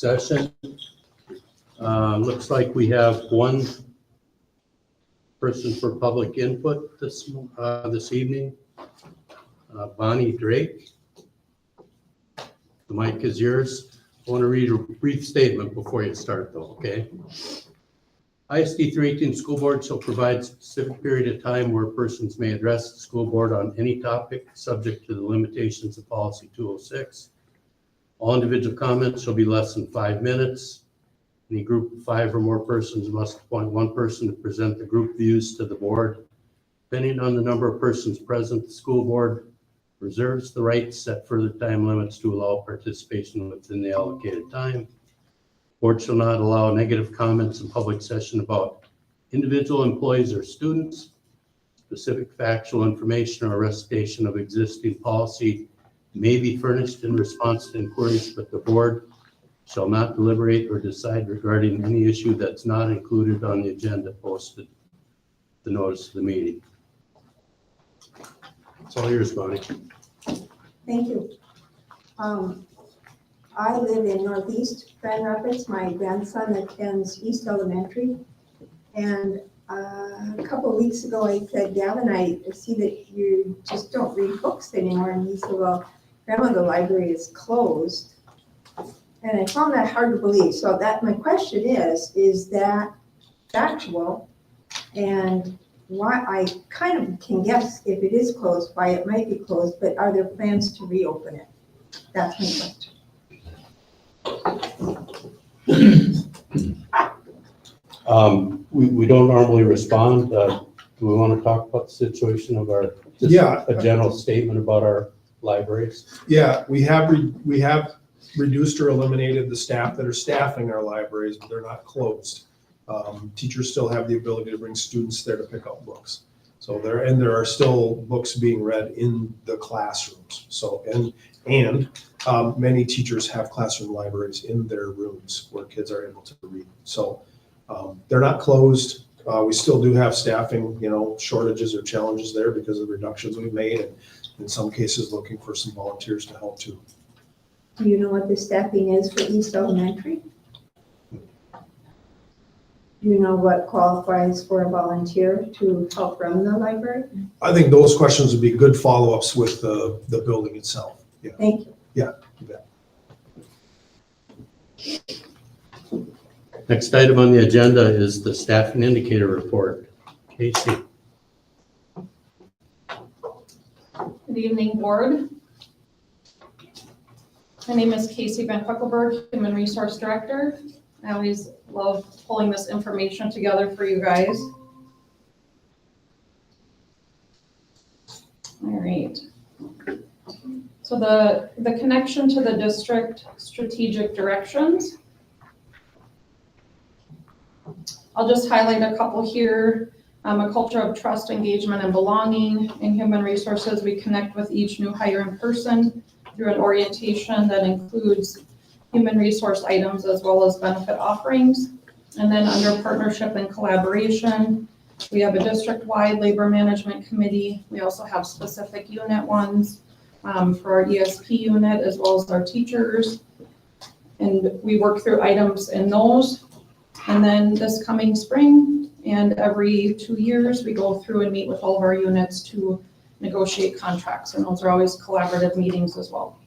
session. Looks like we have one person for public input this evening. Bonnie Drake. The mic is yours. I want to read a brief statement before you start though, okay? ISD 318 School Board shall provide a specific period of time where persons may address the school board on any topic subject to the limitations of policy 206. All individual comments shall be less than 5 minutes. Any group of 5 or more persons must appoint one person to present the group views to the board. Depending on the number of persons present, the school board reserves the right to set further time limits to allow participation within the allocated time. Board shall not allow negative comments in public session about individual employees or students. Specific factual information or recitation of existing policy may be furnished in response to inquiries, but the board shall not deliberate or decide regarding any issue that's not included on the agenda posted the notice of the meeting. It's all yours, Bonnie. Thank you. I live in Northeast Grand Rapids. My grandson attends East Elementary. And a couple of weeks ago, I said, Gavin, I see that you just don't read books anymore. And he said, well, Grandma, the library is closed. And I found that hard to believe. So that my question is that factual? And why, I kind of can guess if it is closed, why it might be closed, but are there plans to reopen it? That's my question. We don't normally respond. Do we want to talk about the situation of our, just a general statement about our libraries? Yeah, we have reduced or eliminated the staff that are staffing our libraries, but they're not closed. Teachers still have the ability to bring students there to pick up books. So there are still books being read in the classrooms. So, and many teachers have classroom libraries in their rooms where kids are able to read. So they're not closed. We still do have staffing, shortages or challenges there because of reductions we've made, and in some cases looking for some volunteers to help too. Do you know what the staffing is for East Elementary? Do you know what qualifies for a volunteer to help run the library? I think those questions would be good follow-ups with the building itself. Yeah. Thank you. Yeah, you bet. Next item on the agenda is the staffing indicator report. Casey. Good evening, board. My name is Casey Van Puckelberg, Human Resource Director. I always love pulling this information together for you guys. All right. So the connection to the district strategic directions. I'll just highlight a couple here. A culture of trust, engagement, and belonging. In human resources, we connect with each new hire in person through an orientation that includes human resource items as well as benefit offerings. And then under partnership and collaboration, we have a district-wide labor management committee. We also have specific unit ones for our ESP unit as well as our teachers. And we work through items in those. And then this coming spring and every 2 years, we go through and meet with all of our units to negotiate contracts. And those are always collaborative meetings as well.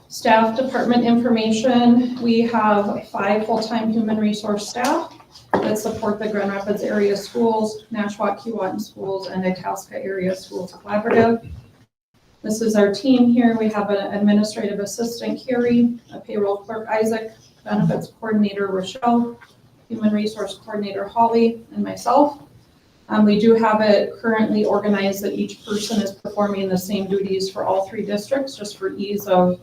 Staff department information, we have 5 full-time human resource staff that support the Grand Rapids area schools, Nashwauk, Keewatin schools, and Itasca area schools collaborative. This is our team here. We have an administrative assistant, Carrie, a payroll clerk, Isaac, benefits coordinator, Rochelle, human resource coordinator, Holly, and myself. We do have it currently organized that each person is performing the same duties for all 3 districts, just for ease of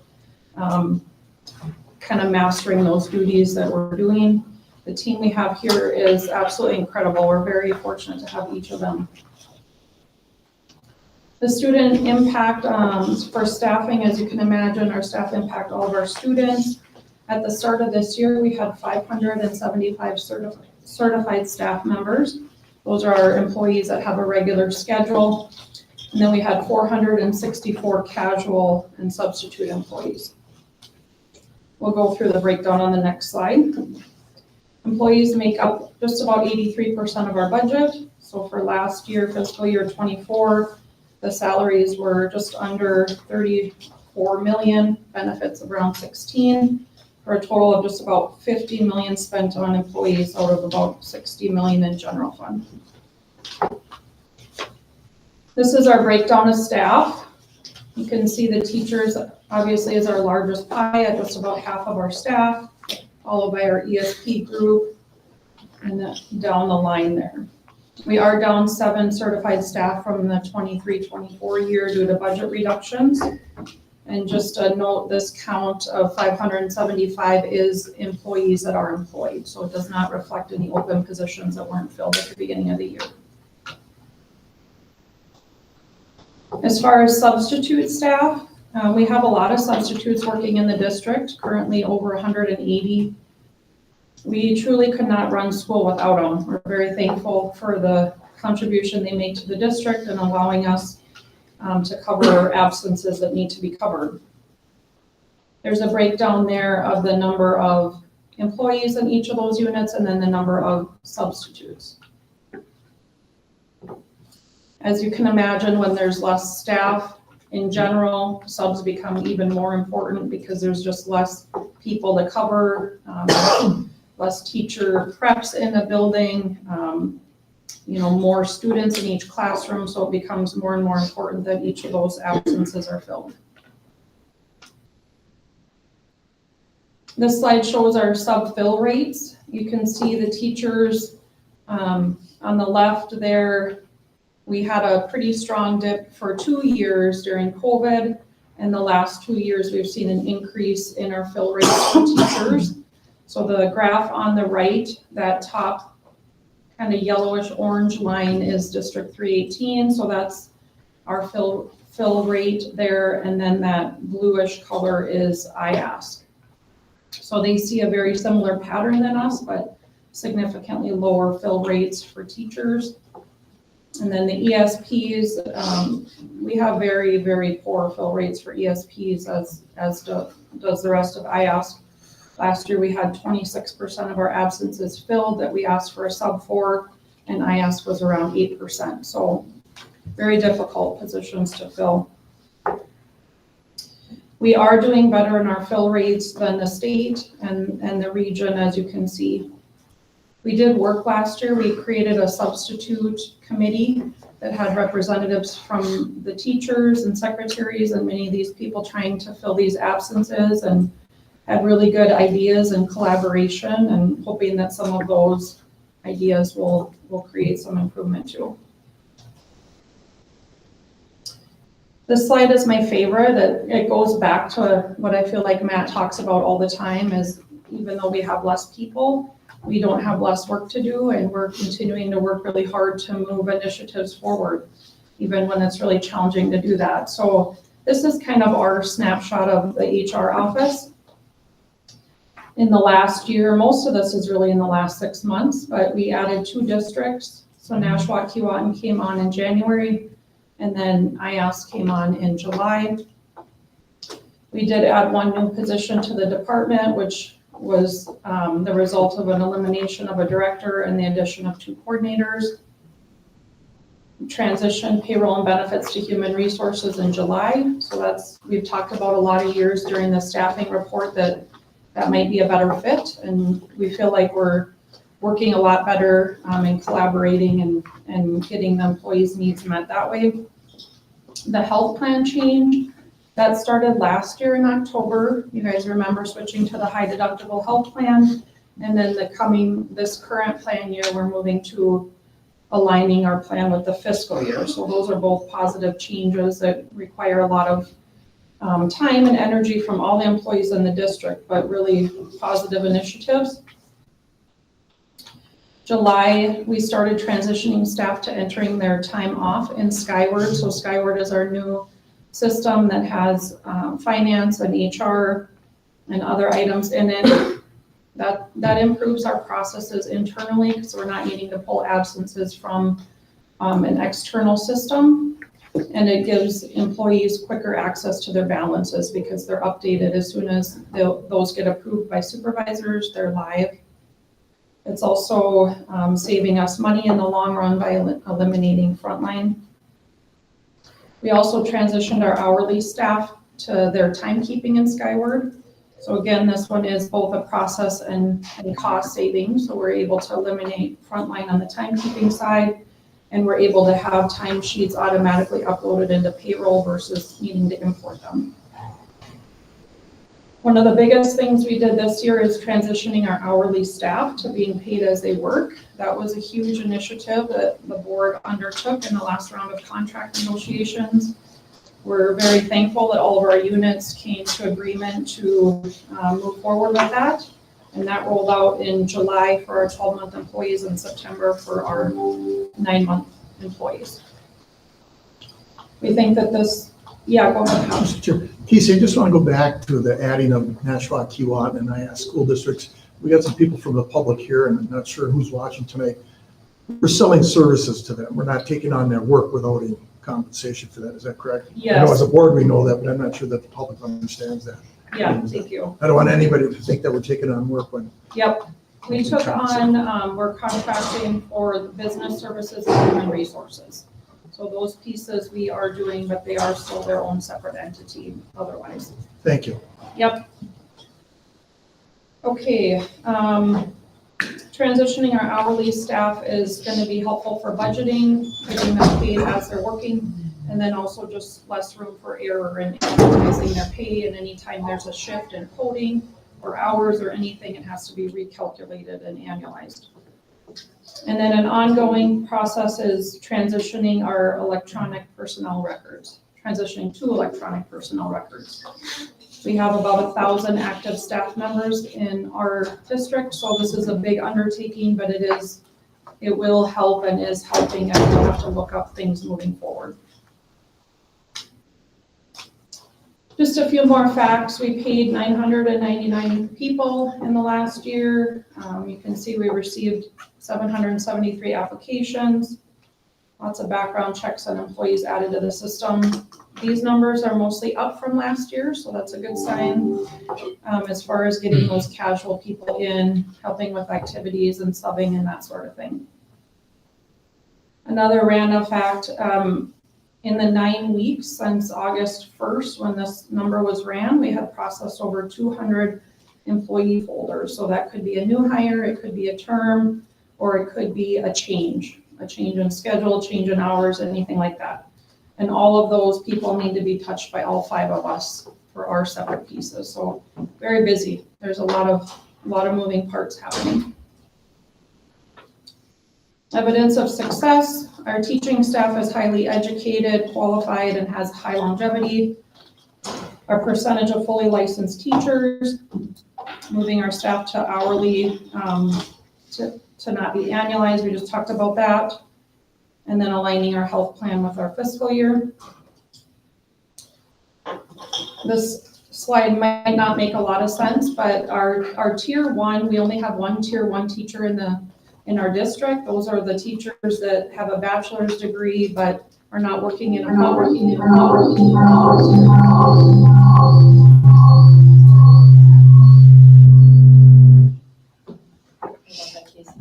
kind of mastering those duties that we're doing. The team we have here is absolutely incredible. We're very fortunate to have each of them. The student impact for staffing, as you can imagine, our staff impact all of our students. At the start of this year, we had 575 certified staff members. Those are our employees that have a regular schedule. And then we had 464 casual and substitute employees. We'll go through the breakdown on the next slide. Employees make up just about 83% of our budget. So for last year, fiscal year 24, the salaries were just under 34 million, benefits around 16, for a total of just about 50 million spent on employees out of about 60 million in general fund. This is our breakdown of staff. You can see the teachers obviously is our largest pie at just about half of our staff, followed by our ESP group, and then down the line there. We are down 7 certified staff from the 23-24 year due to budget reductions. And just a note, this count of 575 is employees that are employed, so it does not reflect any open positions that weren't filled at the beginning of the year. As far as substitute staff, we have a lot of substitutes working in the district, currently over 180. We truly could not run school without them. We're very thankful for the contribution they make to the district and allowing us to cover absences that need to be covered. There's a breakdown there of the number of employees in each of those units and then the number of substitutes. As you can imagine, when there's less staff in general, subs become even more important because there's just less people to cover, less teacher preps in the building, more students in each classroom, so it becomes more and more important that each of those absences are filled. This slide shows our sub-fill rates. You can see the teachers on the left there. We had a pretty strong dip for 2 years during COVID, and the last 2 years we've seen an increase in our fill rates for teachers. So the graph on the right, that top kind of yellowish orange line is District 318, so that's our fill rate there, and then that bluish color is IASC. So they see a very similar pattern than us, but significantly lower fill rates for teachers. And then the ESPs, we have very, very poor fill rates for ESPs as does the rest of IASC. Last year we had 26% of our absences filled that we asked for a sub for, and IASC was around 8%. So very difficult positions to fill. We are doing better in our fill rates than the state and the region, as you can see. We did work last year. We created a substitute committee that had representatives from the teachers and secretaries and many of these people trying to fill these absences, and had really good ideas and collaboration, and hoping that some of those ideas will create some improvement too. This slide is my favorite. It goes back to what I feel like Matt talks about all the time, is even though we have less people, we don't have less work to do, and we're continuing to work really hard to move initiatives forward, even when it's really challenging to do that. So this is kind of our snapshot of the HR office. In the last year, most of this is really in the last 6 months, but we added 2 districts. So Nashwauk-Keewatin came on in January, and then IASC came on in July. We did add 1 new position to the department, which was the result of an elimination of a director and the addition of 2 coordinators. Transition payroll and benefits to human resources in July. So we've talked about a lot of years during the staffing report that might be a better fit, and we feel like we're working a lot better in collaborating and getting the employees' needs met that way. The health plan change, that started last year in October. You guys remember switching to the high deductible health plan, and then this current plan year, we're moving to aligning our plan with the fiscal year. So those are both positive changes that require a lot of time and energy from all the employees in the district, but really positive initiatives. July, we started transitioning staff to entering their time off in Skyward. So Skyward is our new system that has finance and HR and other items in it. That improves our processes internally because we're not needing to pull absences from an external system. And it gives employees quicker access to their balances because they're updated as soon as those get approved by supervisors, they're live. It's also saving us money in the long run by eliminating frontline. We also transitioned our hourly staff to their timekeeping in Skyward. So again, this one is both a process and cost saving. So we're able to eliminate frontline on the timekeeping side, and we're able to have timesheets automatically uploaded into payroll versus needing to import them. One of the biggest things we did this year is transitioning our hourly staff to being paid as they work. That was a huge initiative that the board undertook in the last round of contract negotiations. We're very thankful that all of our units came to agreement to move forward with that. And that rolled out in July for our 12-month employees and September for our 9-month employees. We think that this, yeah, go ahead. Mr. Chair, Casey, I just want to go back to the adding of Nashua, Keewat, and IS school districts. We got some people from the public here, and I'm not sure who's watching tonight. We're selling services to them. We're not taking on their work without any compensation for that. Is that correct? Yes. I know as a board we know that, but I'm not sure that the public understands that. Yeah, thank you. I don't want anybody to think that we're taking on work when. Yep. We took on, we're contracting for business services and human resources. So those pieces we are doing, but they are still their own separate entity otherwise. Thank you. Yep. Okay, transitioning our hourly staff is going to be helpful for budgeting, getting them paid as they're working, and then also just less room for error in analyzing their pay, and anytime there's a shift in coding or hours or anything, it has to be recalculated and annualized. And then an ongoing process is transitioning our electronic personnel records, transitioning to electronic personnel records. We have about 1,000 active staff members in our district, so this is a big undertaking, but it will help and is helping as we have to look up things moving forward. Just a few more facts. We paid 999 people in the last year. You can see we received 773 applications. Lots of background checks on employees added to the system. These numbers are mostly up from last year, so that's a good sign as far as getting those casual people in, helping with activities and subbing and that sort of thing. Another random fact, in the 9 weeks since August 1st, when this number was ran, we had processed over 200 employee folders. So that could be a new hire, it could be a term, or it could be a change in schedule, change in hours, anything like that. And all of those people need to be touched by all 5 of us for our separate pieces. So very busy. There's a lot of moving parts happening. Evidence of success. Our teaching staff is highly educated, qualified, and has high longevity. Our percentage of fully licensed teachers, moving our staff to hourly to not be annualized. We just talked about that. And then aligning our health plan with our fiscal year. This slide might not make a lot of sense, but our tier 1, we only have one tier 1 teacher in our district. Those are the teachers that have a bachelor's degree but are not working in a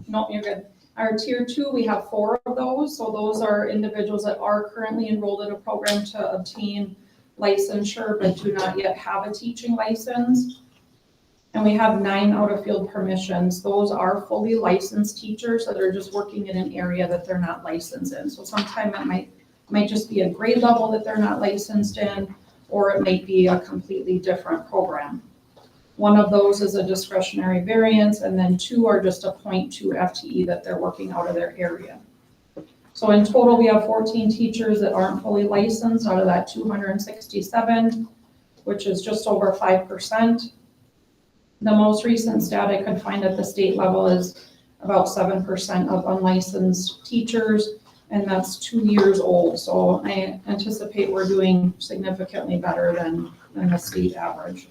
No, you're good. Our tier 2, we have 4 of those. So those are individuals that are currently enrolled in a program to obtain licensure but do not yet have a teaching license. And we have 9 out-of-field permissions. Those are fully licensed teachers that are just working in an area that they're not licensed in. So sometimes it might just be a grade level that they're not licensed in, or it might be a completely different program. One of those is a discretionary variance, and then 2 are just a 0.2 FTE that they're working out of their area. So in total, we have 14 teachers that aren't fully licensed out of that 267, which is just over 5%. The most recent stat I could find at the state level is about 7% of unlicensed teachers, and that's 2 years old. So I anticipate we're doing significantly better than the state average.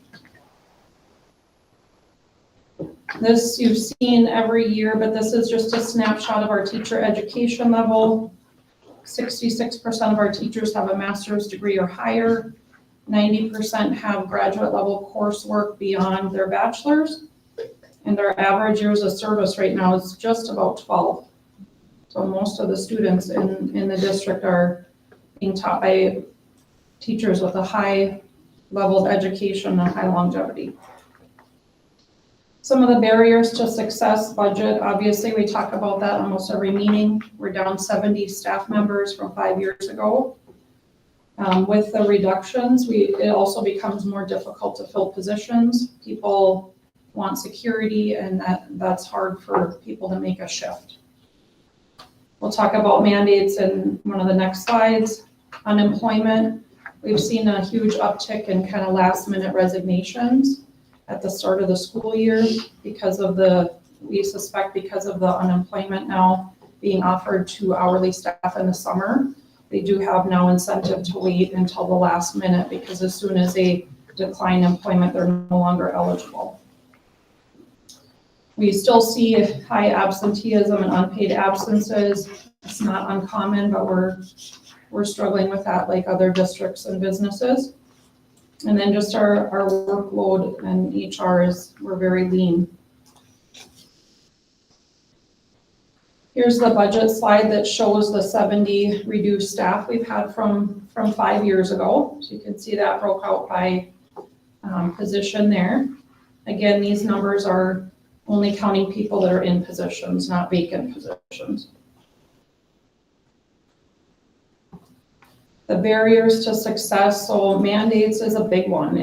This you've seen every year, but this is just a snapshot of our teacher education level. 66% of our teachers have a master's degree or higher. 90% have graduate level coursework beyond their bachelor's. And our average years of service right now is just about 12. So most of the students in the district are being taught by teachers with a high level of education and high longevity. Some of the barriers to success: budget. Obviously, we talk about that almost every meeting. We're down 70 staff members from 5 years ago. With the reductions, it also becomes more difficult to fill positions. People want security, and that's hard for people to make a shift. We'll talk about mandates in one of the next slides. Unemployment. We've seen a huge uptick in kind of last minute resignations at the start of the school year we suspect because of the unemployment now being offered to hourly staff in the summer. They do have now incentive to wait until the last minute, because as soon as they decline employment, they're no longer eligible. We still see high absenteeism and unpaid absences. It's not uncommon, but we're struggling with that like other districts and businesses. And then just our workload and HR we're very lean. Here's the budget slide that shows the 70 reduced staff we've had from 5 years ago. So you can see that broke out by position there. Again, these numbers are only counting people that are in positions, not vacant positions. The barriers to success, so mandates is a big one.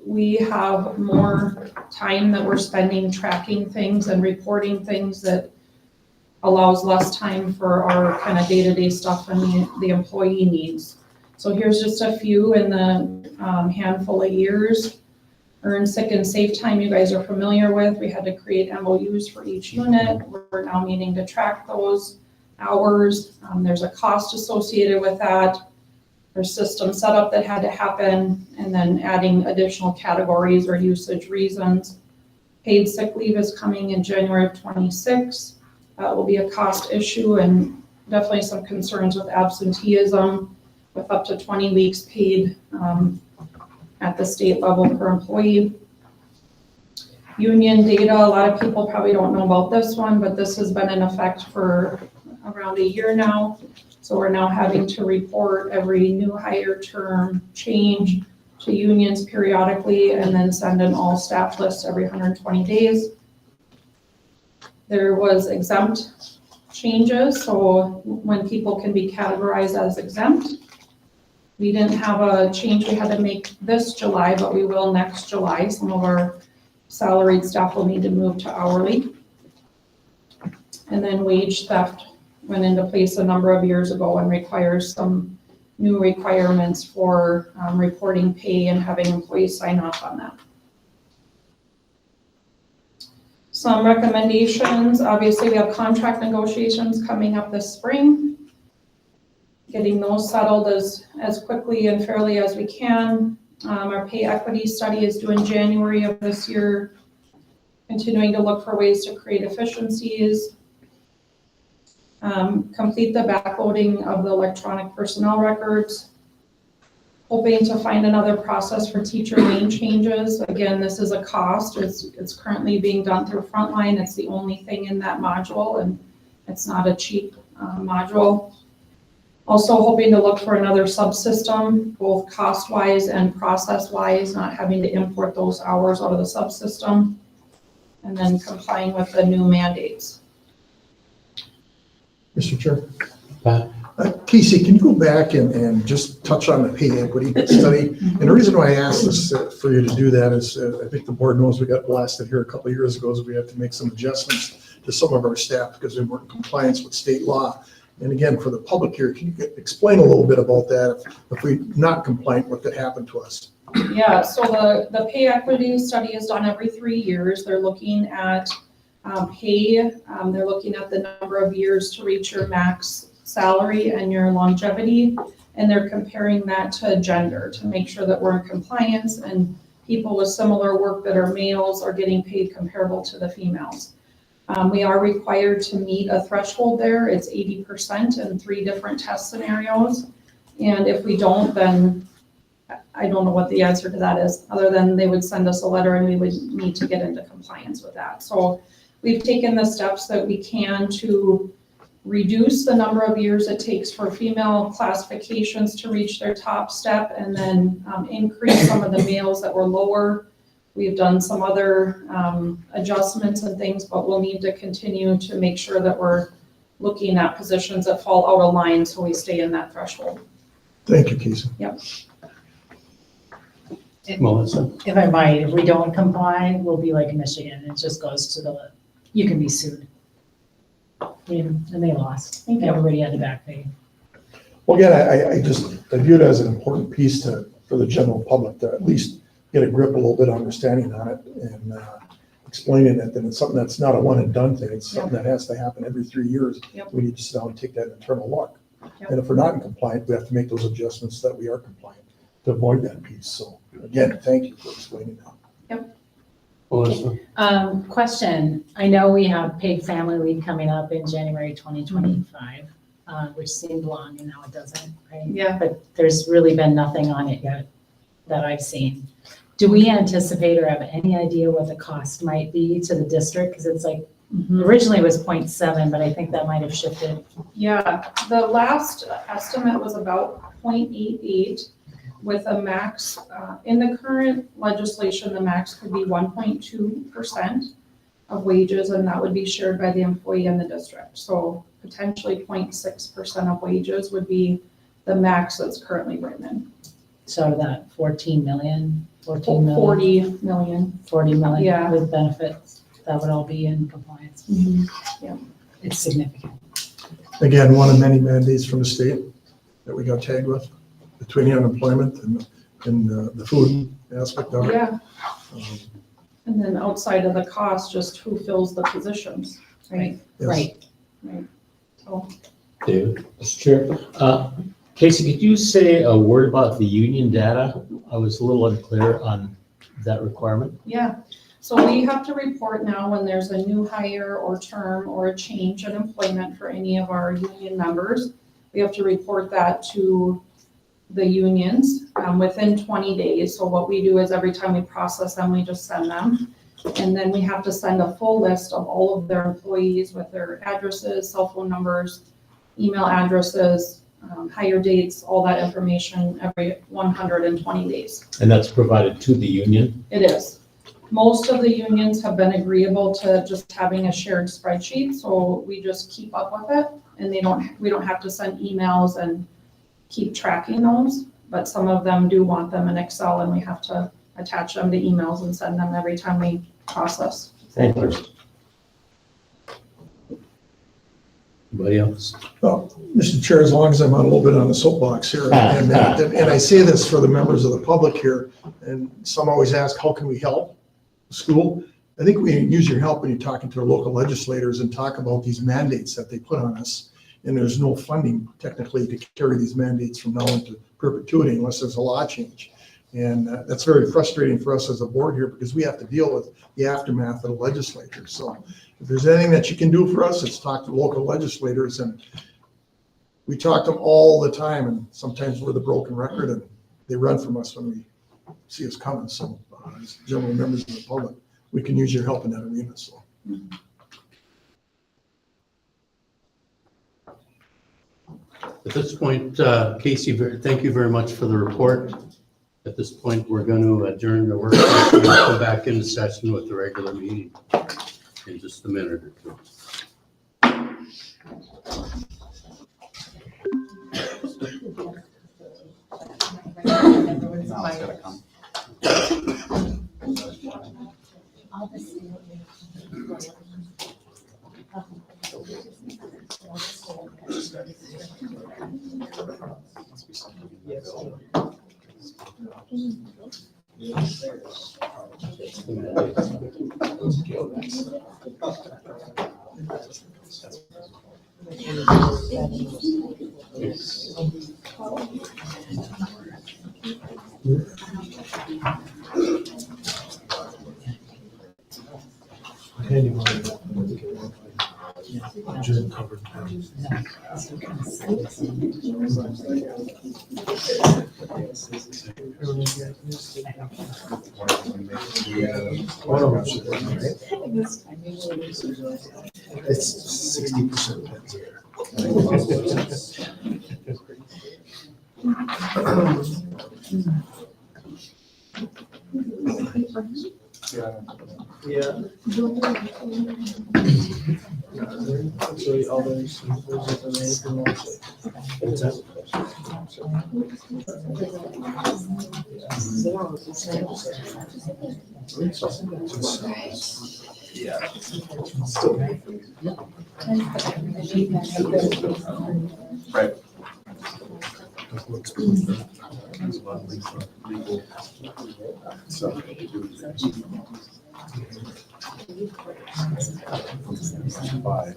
We have more time that we're spending tracking things and reporting things that allows less time for our kind of day-to-day stuff and the employee needs. So here's just a few in the handful of years. Earned sick and safe time you guys are familiar with. We had to create MOUs for each unit. We're now needing to track those hours. There's a cost associated with that. There's system setup that had to happen, and then adding additional categories or usage reasons. Paid sick leave is coming in January of 26. That will be a cost issue, and definitely some concerns with absenteeism with up to 20 weeks paid at the state level per employee. Union data, a lot of people probably don't know about this one, but this has been in effect for around a year now. So we're now having to report every new hire term change to unions periodically, and then send an all staff list every 120 days. There was exempt changes, so when people can be categorized as exempt. We didn't have a change we had to make this July, but we will next July. Some of our salaried staff will need to move to hourly. And then wage theft went into place a number of years ago and requires some new requirements for reporting pay and having employees sign off on that. Some recommendations: obviously we have contract negotiations coming up this spring. Getting those settled as quickly and fairly as we can. Our pay equity study is due in January of this year. Continuing to look for ways to create efficiencies. Complete the backloading of the electronic personnel records. Hoping to find another process for teacher name changes. Again, this is a cost. It's currently being done through Frontline. It's the only thing in that module, and it's not a cheap module. Also hoping to look for another subsystem, both cost-wise and process-wise, not having to import those hours out of the subsystem, and then complying with the new mandates. Mr. Chair. Pat? Casey, can you go back and just touch on the pay equity study? And the reason why I asked this for you to do that is I think the board knows we got blasted here a couple of years ago, as we had to make some adjustments to some of our staff because they weren't in compliance with state law. And again, for the public here, can you explain a little bit about that? If we're not compliant, what could happen to us? Yeah, so the pay equity study is done every 3 years. They're looking at pay. They're looking at the number of years to reach your max salary and your longevity. And they're comparing that to gender to make sure that we're in compliance and people with similar work that are males are getting paid comparable to the females. We are required to meet a threshold there. It's 80% in 3 different test scenarios. And if we don't, then I don't know what the answer to that is, other than they would send us a letter and we would need to get into compliance with that. So we've taken the steps that we can to reduce the number of years it takes for female classifications to reach their top step, and then increase some of the males that were lower. We've done some other adjustments and things, but we'll need to continue to make sure that we're looking at positions that fall out of line so we stay in that threshold. Thank you, Casey. Melissa? If I might, if we don't comply, we'll be like Michigan. It just goes to the, you can be sued. And they lost. Thank you. Everybody had to back pay. Well, again, I view it as an important piece for the general public to at least get a grip, a little bit of understanding on it and explaining it, that it's something that's not a one and done thing. It's something that has to happen every 3 years. Yep. We need to sit down and take that internal look. Yep. And if we're not in compliant, we have to make those adjustments that we are compliant to avoid that piece. So again, thank you for explaining that. Melissa? Question, I know we have paid family leave coming up in January 2025, which seemed long and now it doesn't, right? Yeah. But there's really been nothing on it yet that I've seen. Do we anticipate or have any idea what the cost might be to the district? Because it's like, originally it was 0.7, but I think that might have shifted. Yeah, the last estimate was about 0.88 with a max, in the current legislation, the max could be 1.2% of wages, and that would be shared by the employee and the district. So potentially 0.6% of wages would be the max that's currently written in. So that 14 million, 40 million. 40 million Yeah. with benefits, that would all be in compliance. It's significant. Again, one of many mandates from the state that we got tagged with between the unemployment and the food aspect of it. Yeah, and then outside of the cost, just who fills the positions, right? Yes. Right. Right. So, David? Mr. Chair, Casey, could you say a word about the union data? I was a little unclear on that requirement. yeah, so we have to report now when there's a new hire or term or a change in employment for any of our union members. We have to report that to the unions within 20 days. So what we do is every time we process them, we just send them. And then we have to send a full list of all of their employees with their addresses, cell phone numbers, email addresses, hire dates, all that information every 120 days. And that's provided to the union? It is. Most of the unions have been agreeable to just having a shared spreadsheet, so we just keep up with it, and we don't have to send emails and keep tracking those, but some of them do want them in Excel, and we have to attach them to emails and send them every time we process. Thank you. Anybody else? Well, Mr. Chair, as long as I'm on a little bit on the soapbox here, and I say this for the members of the public here, and some always ask, how can we help school? I think we use your help when you're talking to our local legislators and talk about these mandates that they put on us. And there's no funding technically to carry these mandates from now into perpetuity unless there's a law change. And that's very frustrating for us as a board here because we have to deal with the aftermath of the legislature. So if there's anything that you can do for us, it's talk to local legislators. And we talk to them all the time, and sometimes we're the broken record and they run from us when we see us coming. So as general members of the public, we can use your help in that arena. So. At this point, Casey, thank you very much for the report. At this point, we're going to adjourn the work session and come back into session with the regular meeting in just a minute or two. Anyway. June covered. It's 60% pens Yeah. Actually, all those, What's that? Yeah. Still. Right. There's a lot of legal stuff. By.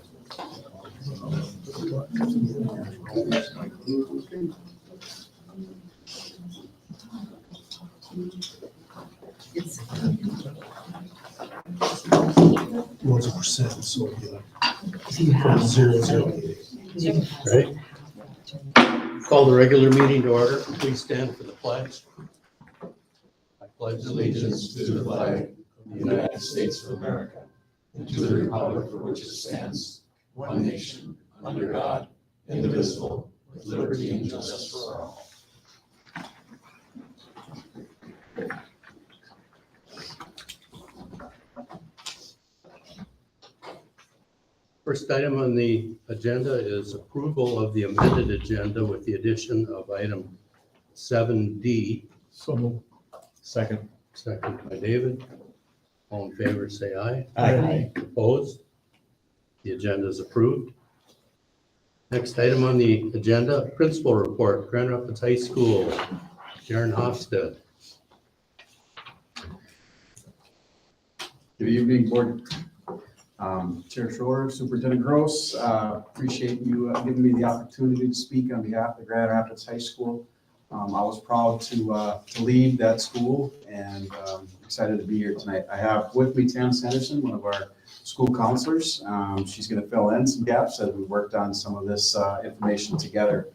Well, it's a percent, so it'd be like from 0.008. Right? Call the regular meeting to order. Please stand for the pledge. I pledge allegiance to the flag of the United States of America and to the republic for which it stands, one nation, under God, indivisible, with liberty and justice for all. First item on the agenda is approval of the amended agenda with the addition of item 7D. So moved. Second. Second by David. All in favor, say aye. Aye. Opposed? The agenda is approved. Next item on the agenda, principal report, Grand Rapids High School, Sharon Hofstad. Good evening, Board. Chair Shore, Superintendent Gross, appreciate you giving me the opportunity to speak on behalf of the Grand Rapids High School. I was proud to lead that school and excited to be here tonight. I have with me Tam Sanderson, one of our school counselors. She's going to fill in some gaps as we worked on some of this information together.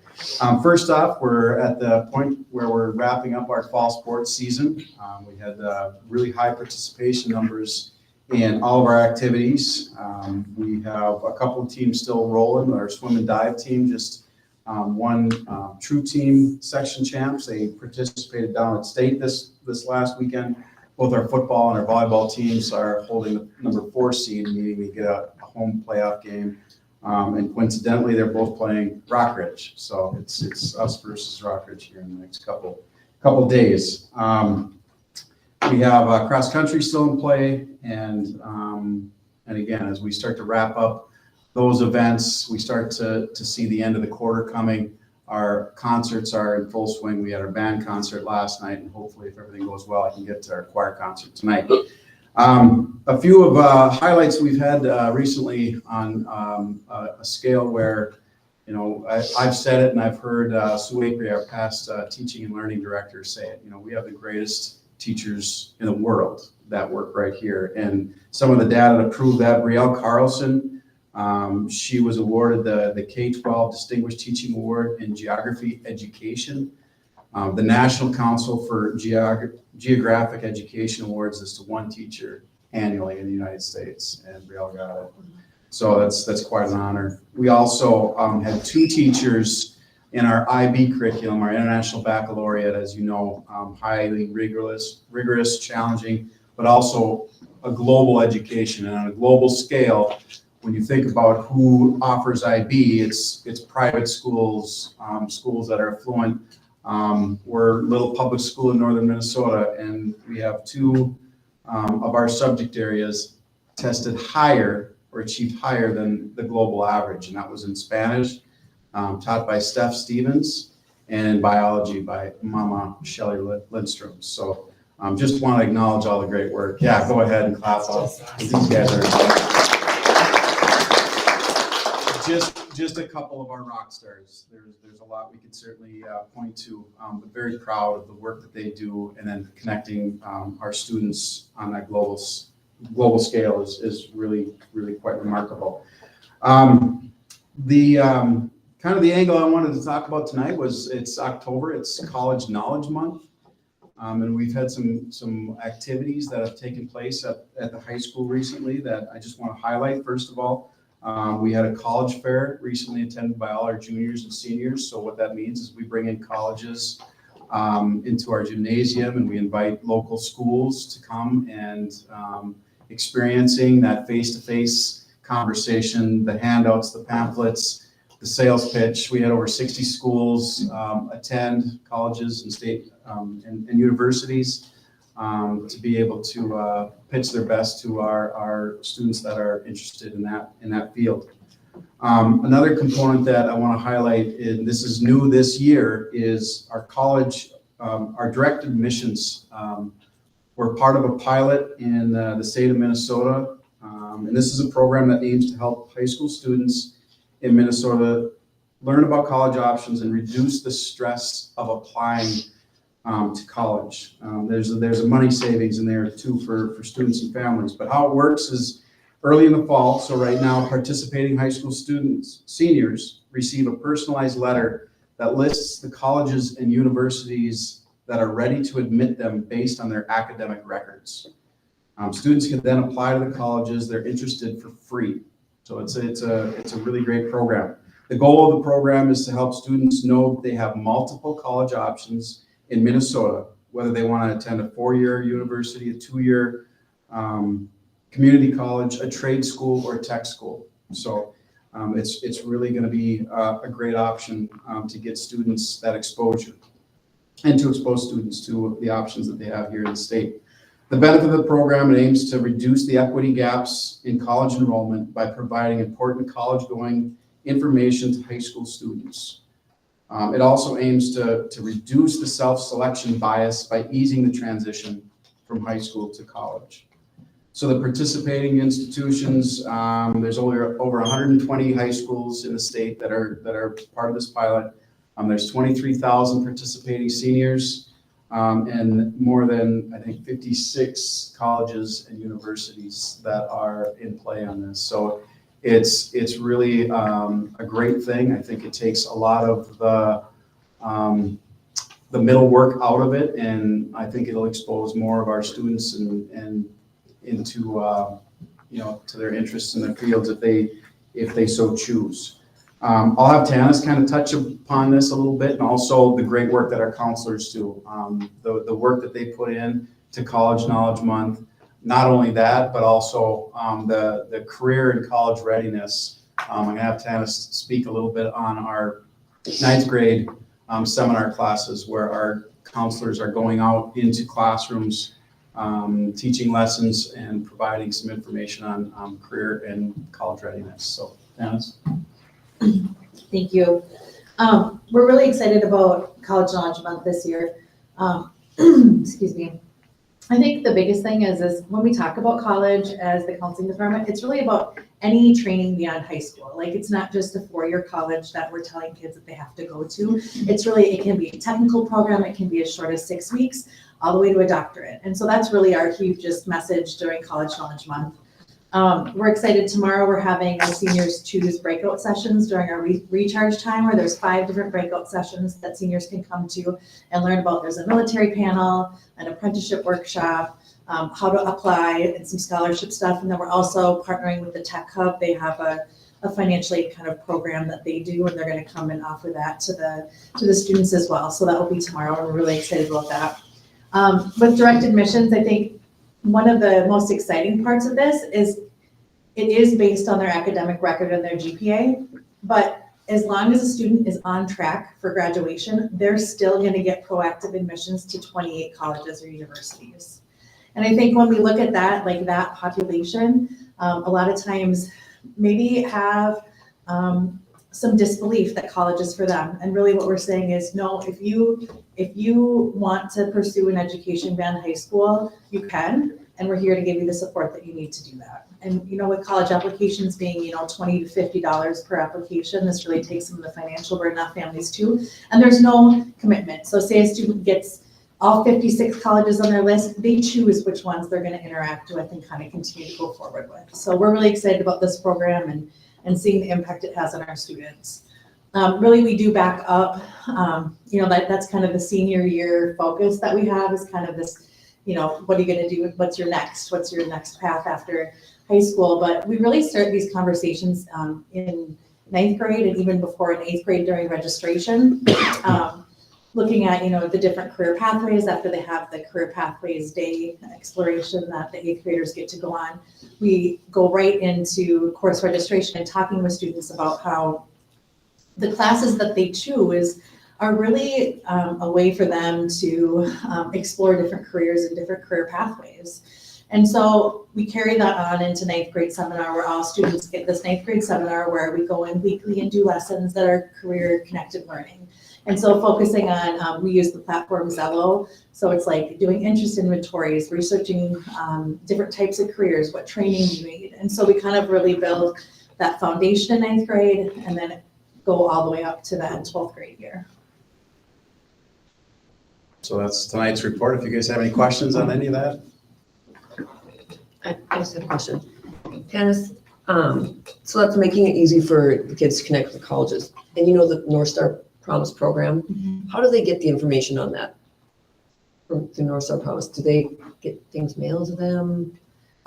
First off, we're at the point where we're wrapping up our fall sports season. We had really high participation numbers in all of our activities. We have a couple of teams still rolling. Our swim and dive team just won true team section champs. They participated down at state this last weekend. Both our football and our volleyball teams are holding the number 4 seed, meaning we get a home playoff game. And coincidentally, they're both playing Rockridge. So it's us versus Rockridge here in the next couple days. We have cross country still in play, and again, as we start to wrap up those events, we start to see the end of the quarter coming. Our concerts are in full swing. We had our band concert last night, and hopefully, if everything goes well, I can get to our choir concert tonight. A few of highlights we've had recently on a scale where, you know, I've said it, and I've heard Sue Apri, our past teaching and learning director, say it. You know, we have the greatest teachers in the world that work right here. And some of the data to prove that, Brielle Carlson, she was awarded the K-12 Distinguished Teaching Award in Geography Education. The National Council for Geographic Education awards this to one teacher annually in the United States, and Brielle got it. So that's quite an honor. We also had 2 teachers in our IB curriculum, our International Baccalaureate, as you know, highly rigorous, challenging, but also a global education. And on a global scale, when you think about who offers IB, it's private schools, schools that are affluent. We're a little public school in northern Minnesota, and we have 2 of our subject areas tested higher or achieved higher than the global average, and that was in Spanish, taught by Steph Stevens, and in biology by Mama Shelley Lindstrom. So just want to acknowledge all the great work. Yeah, go ahead and clap up. These guys are just a couple of our rock stars. There's a lot we could certainly point to, but very proud of the work that they do, and then connecting our students on that global global scale is really, really quite remarkable. Kind of the angle I wanted to talk about tonight was it's October, it's College Knowledge Month. And we've had some activities that have taken place at the high school recently that I just want to highlight. First of all, we had a college fair recently attended by all our juniors and seniors. So what that means is we bring in colleges into our gymnasium, and we invite local schools to come and experiencing that face-to-face conversation, the handouts, the pamphlets, the sales pitch. We had over 60 schools attend, colleges and state and universities, to be able to pitch their best to our students that are interested in that field. Another component that I want to highlight, and this is new this year, is our college, our direct admissions. We're part of a pilot in the state of Minnesota, and this is a program that aims to help high school students in Minnesota learn about college options and reduce the stress of applying to college. There's a money savings in there too for students and families. But how it works is early in the fall, so right now participating high school students, seniors, receive a personalized letter that lists the colleges and universities that are ready to admit them based on their academic records. Students can then apply to the colleges they're interested for free. So it's a really great program. The goal of the program is to help students know they have multiple college options in Minnesota, whether they want to attend a 4-year university, a 2-year community college, a trade school, or a tech school. So it's really going to be a great option to get students that exposure and to expose students to the options that they have here in the state. The benefit of the program, it aims to reduce the equity gaps in college enrollment by providing important college-going information to high school students. It also aims to reduce the self-selection bias by easing the transition from high school to college. So the participating institutions, there's over 120 high schools in the state that are part of this pilot. There's 23,000 participating seniors, and more than, I think, 56 colleges and universities that are in play on this. So it's really a great thing. I think it takes a lot of the middle work out of it, and I think it'll expose more of our students and into to their interests in their fields if they so choose. I'll have Tanis kind of touch upon this a little bit, and also the great work that our counselors do, the work that they put in to College Knowledge Month. Not only that, but also the career and college readiness. I'm going to have Tanis speak a little bit on our 9th grade seminar classes, where our counselors are going out into classrooms, teaching lessons and providing some information on career and college readiness. So, Tanis. Thank you. We're really excited about College Knowledge Month this year. Excuse me. I think the biggest thing is when we talk about college as the counseling department, it's really about any training beyond high school. Like, it's not just a 4-year college that we're telling kids that they have to go to. It's really, it can be a technical program, it can be as short as 6 weeks, all the way to a doctorate. And so that's really our hugest message during College Knowledge Month. We're excited. Tomorrow we're having our seniors choose breakout sessions during our recharge time, where there's 5 different breakout sessions that seniors can come to and learn about. There's a military panel, an apprenticeship workshop, how to apply, and some scholarship stuff. And then we're also partnering with the Tech Hub. They have a financial aid kind of program that they do, and they're going to come and offer that to the students as well. So that will be tomorrow, and we're really excited about that. With direct admissions, I think one of the most exciting parts of this is it is based on their academic record and their GPA, but as long as a student is on track for graduation, they're still going to get proactive admissions to 28 colleges or universities. And I think when we look at that, like that population, a lot of times maybe have some disbelief that college is for them. And really what we're saying is, no, if you want to pursue an education beyond high school, you can, and we're here to give you the support that you need to do that. And with college applications being $20 to $50 per application, this really takes some of the financial burden off families too. And there's no commitment. So say a student gets all 56 colleges on their list, they choose which ones they're going to interact with and kind of continue to go forward with. So we're really excited about this program and seeing the impact it has on our students. Really, we do back up, that's kind of the senior year focus that we have is kind of this, what are you going to do? What's your next path after high school? But we really start these conversations in 9th grade and even before in 8th grade during registration, looking at, the different career pathways after they have the career pathways day exploration that the 8th graders get to go on. We go right into course registration and talking with students about how the classes that they choose are really a way for them to explore different careers and different career pathways. And so we carry that on into 9th grade seminar where all students get this 9th grade seminar where we go in weekly and do lessons that are career connected learning. And so focusing on, we use the platform Zello. So it's like doing interest inventories, researching different types of careers, what training you need. And so we kind of really build that foundation in 9th grade and then go all the way up to that 12th grade year. So that's tonight's report. If you guys have any questions on any of that? I just have a question. Dennis, so that's making it easy for the kids to connect with the colleges. And the North Star Promise program, how do they get the information on that? From the North Star Promise, do they get things mailed to them?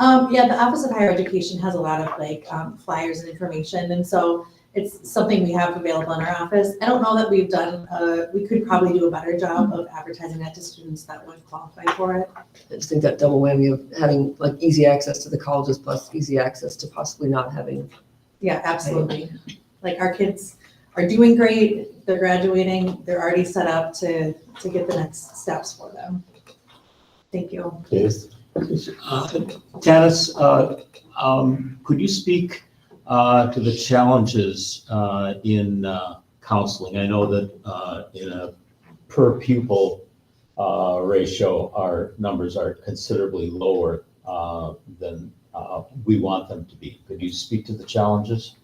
Yeah, the Office of Higher Education has a lot of flyers and information. And so it's something we have available in our office. I don't know that we've done, we could probably do a better job of advertising that to students that would qualify for it. I just think that double whammy of having easy access to the colleges plus easy access to possibly not having. Yeah, absolutely. Like our kids are doing great. They're graduating. They're already set up to get the next steps for them. Thank you. Yes. Tanis, could you speak to the challenges in counseling? I know that in a per pupil ratio, our numbers are considerably lower than we want them to be. Could you speak to the challenges?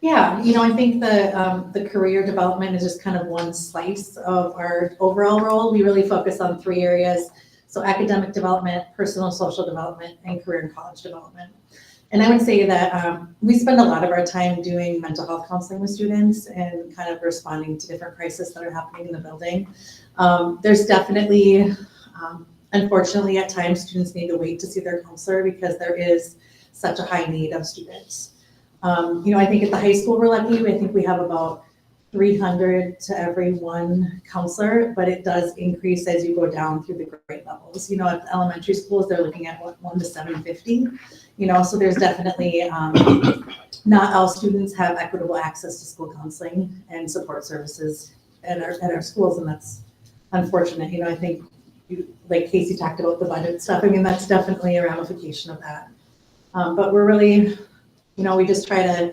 Yeah, I think the career development is just kind of one slice of our overall role. We really focus on 3 areas. So academic development, personal social development, and career and college development. And I would say that we spend a lot of our time doing mental health counseling with students and kind of responding to different crises that are happening in the building. There's definitely, unfortunately, at times students need to wait to see their counselor because there is such a high need of students. I think at the high school we're lucky. I think we have about 300 to every 1 counselor, but it does increase as you go down through the grade levels. At the elementary schools, they're looking at 1 to 750. So there's definitely not all students have equitable access to school counseling and support services at our schools, and that's unfortunate. I think like Casey talked about the budget stuff. I mean, that's definitely a ramification of that. But we're really, we just try to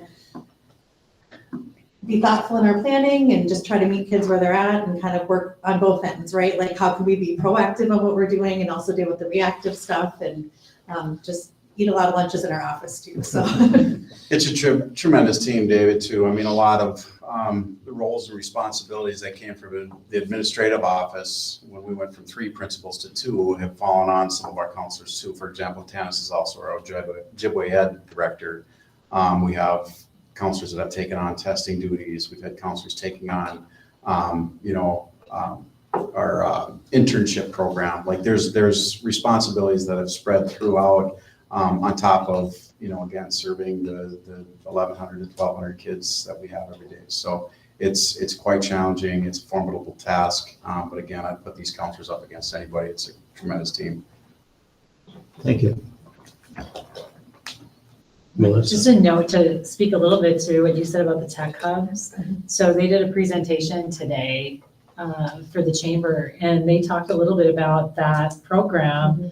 be thoughtful in our planning and just try to meet kids where they're at and kind of work on both ends, right? Like how can we be proactive on what we're doing and also deal with the reactive stuff and just eat a lot of lunches in our office too, so. It's a tremendous team, David, too. I mean, a lot of the roles and responsibilities that came from the administrative office when we went from 3 principals to 2 have fallen on some of our counselors too. For example, Tanis is also our Ojibwe Ed director. We have counselors that have taken on testing duties. We've had counselors taking on, our internship program. Like there's responsibilities that have spread throughout on top of, again, serving the 1,100 to 1,200 kids that we have every day. So it's quite challenging. It's a formidable task. But again, I put these counselors up against anybody. It's a tremendous team. Thank you. Melissa? Just a note to speak a little bit to what you said about the tech hubs. So they did a presentation today for the chamber, and they talked a little bit about that program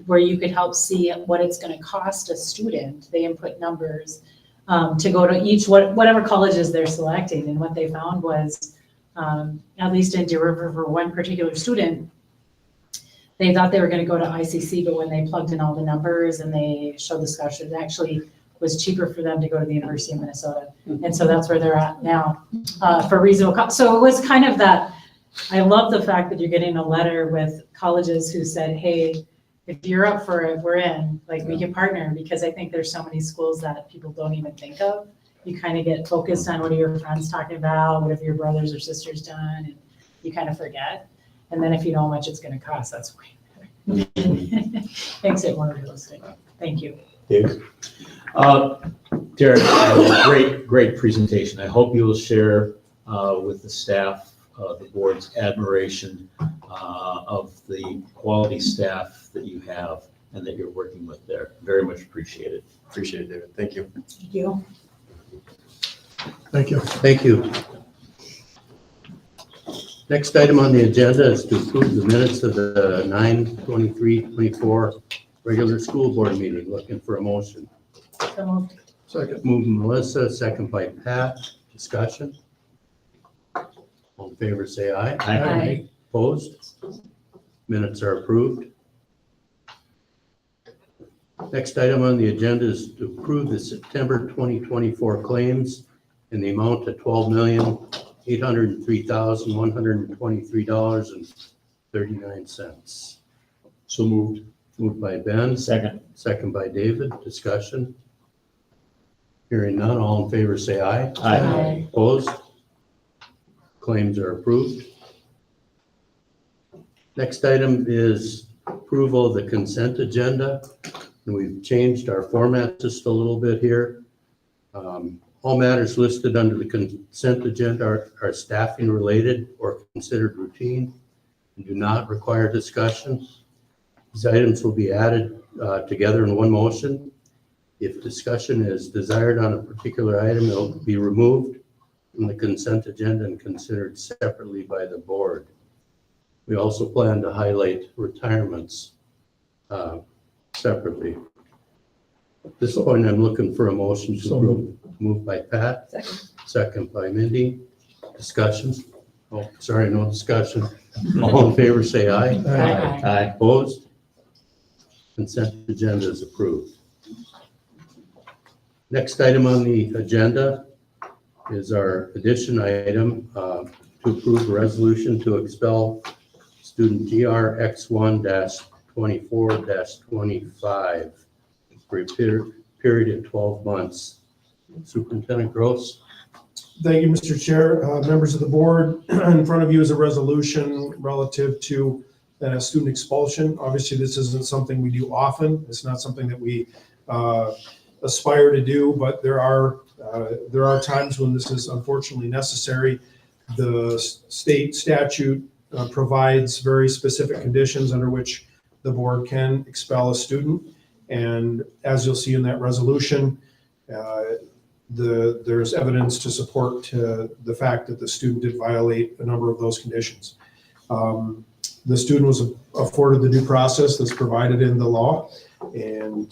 where you could help see what it's going to cost a student. They input numbers to go to each, whatever colleges they're selecting. And what they found was, at least in Deer River for one particular student, they thought they were going to go to ICC, but when they plugged in all the numbers and they showed the scholarship, it actually was cheaper for them to go to the University of Minnesota. And so that's where they're at now for reasonable cost. So it was kind of that I love the fact that you're getting a letter with colleges who said, hey, if you're up for it, we're in, like, we can partner, because I think there's so many schools that people don't even think of. You kind of get focused on what are your friends talking about, what have your brothers or sisters done, and you kind of forget. And then if you know how much it's gonna cost, that's way better. Makes it more realistic. Thank you. Dave? Derek, great presentation. I hope you will share with the staff, the board's admiration of the quality staff that you have and that you're working with there. Very much appreciated. Appreciate it, David. Thank you. Thank you. Thank you. Thank you. Next item on the agenda is to approve the minutes of the 9/23/24 regular school board meeting. Looking for a motion. So moved. Second. Moving Melissa, second by Pat. Discussion. All in favor, say aye. Aye. Opposed? Minutes are approved. Next item on the agenda is to approve the September 2024 claims in the amount of $12,803,123.39. So moved. Moved by Ben, Second. second by David. Discussion. Hearing none, all in favor say aye. Aye. Opposed? Claims are approved. Next item is approval of the consent agenda. And we've changed our format just a little bit here. All matters listed under the consent agenda are staffing related or considered routine and do not require discussion. These items will be added together in one motion. If discussion is desired on a particular item, it will be removed from the consent agenda and considered separately by the board. We also plan to highlight retirements separately. At this point, I'm looking for a motion to So approve. Moved by Pat, Second. second by Mindy. Discussion? Oh, sorry, no discussion. All in favor, say aye. Aye. Aye. Opposed? Consent agenda is approved. Next item on the agenda is our addition item to approve a resolution to expel student GRX1-24-25 for a period of 12 months. Superintendent Gross. Thank you, Mr. Chair. Members of the board, in front of you is a resolution relative to student expulsion. Obviously, this isn't something we do often. It's not something that we aspire to do, but there are times when this is unfortunately necessary. The state statute provides very specific conditions under which the board can expel a student. And as you'll see in that resolution, there's evidence to support the fact that the student did violate a number of those conditions. The student was afforded the due process that's provided in the law, and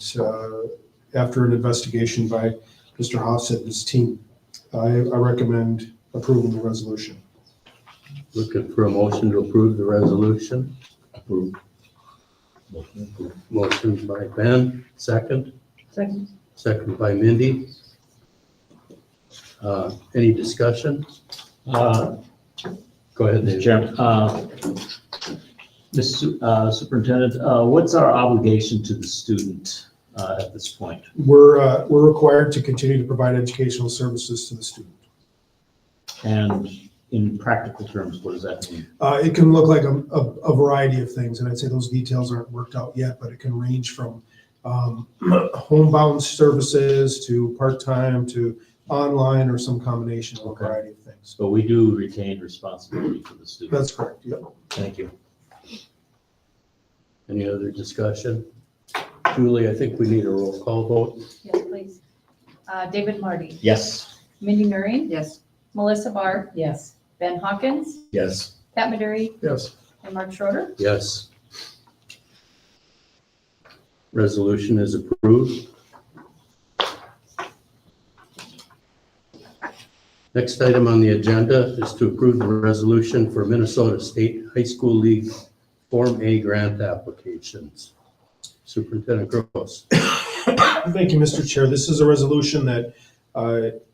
after an investigation by Mr. Hoffset and his team, I recommend approving the resolution. Looking for a motion to approve the resolution. Approved. Motion by Ben, second. Second. Second by Mindy. Any discussion? Go ahead, Mr. Dave. Chairman, Mr. Superintendent, what's our obligation to the student at this point? We're required to continue to provide educational services to the student. And in practical terms, what does that mean? It can look like a variety of things, and I'd say those details aren't worked out yet, but it can range from homebound services to part-time to online or some combination of a Okay. variety of things. So we do retain responsibility for the student. That's correct, yep. Thank you. Any other discussion? Julie, I think we need a roll call vote. Yes, please. David Marty, Yes. Mindy Nuring, Yes. Melissa Barr, Yes. Ben Hawkins, Yes. Pat Maduri, Yes. and Mark Schroeder. Yes. Resolution is approved. Next item on the agenda is to approve the resolution for Minnesota State High School League Form A grant applications. Superintendent Gross. Thank you, Mr. Chair. This is a resolution that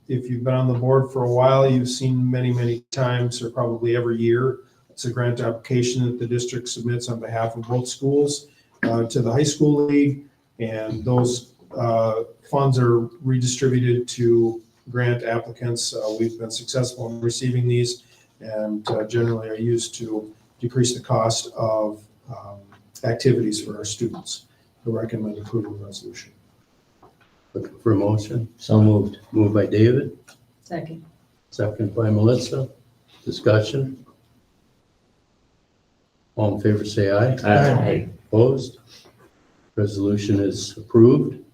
if you've been on the board for a while, you've seen many, many times, or probably every year. It's a grant application that the district submits on behalf of both schools to the high school league, and those funds are redistributed to grant applicants. We've been successful in receiving these, and generally are used to decrease the cost of activities for our students. I recommend approval of the resolution. Looking for a motion? So moved. Moved by David, Second. second by Melissa. Discussion? All in favor, say aye. Aye. Opposed? Resolution is approved.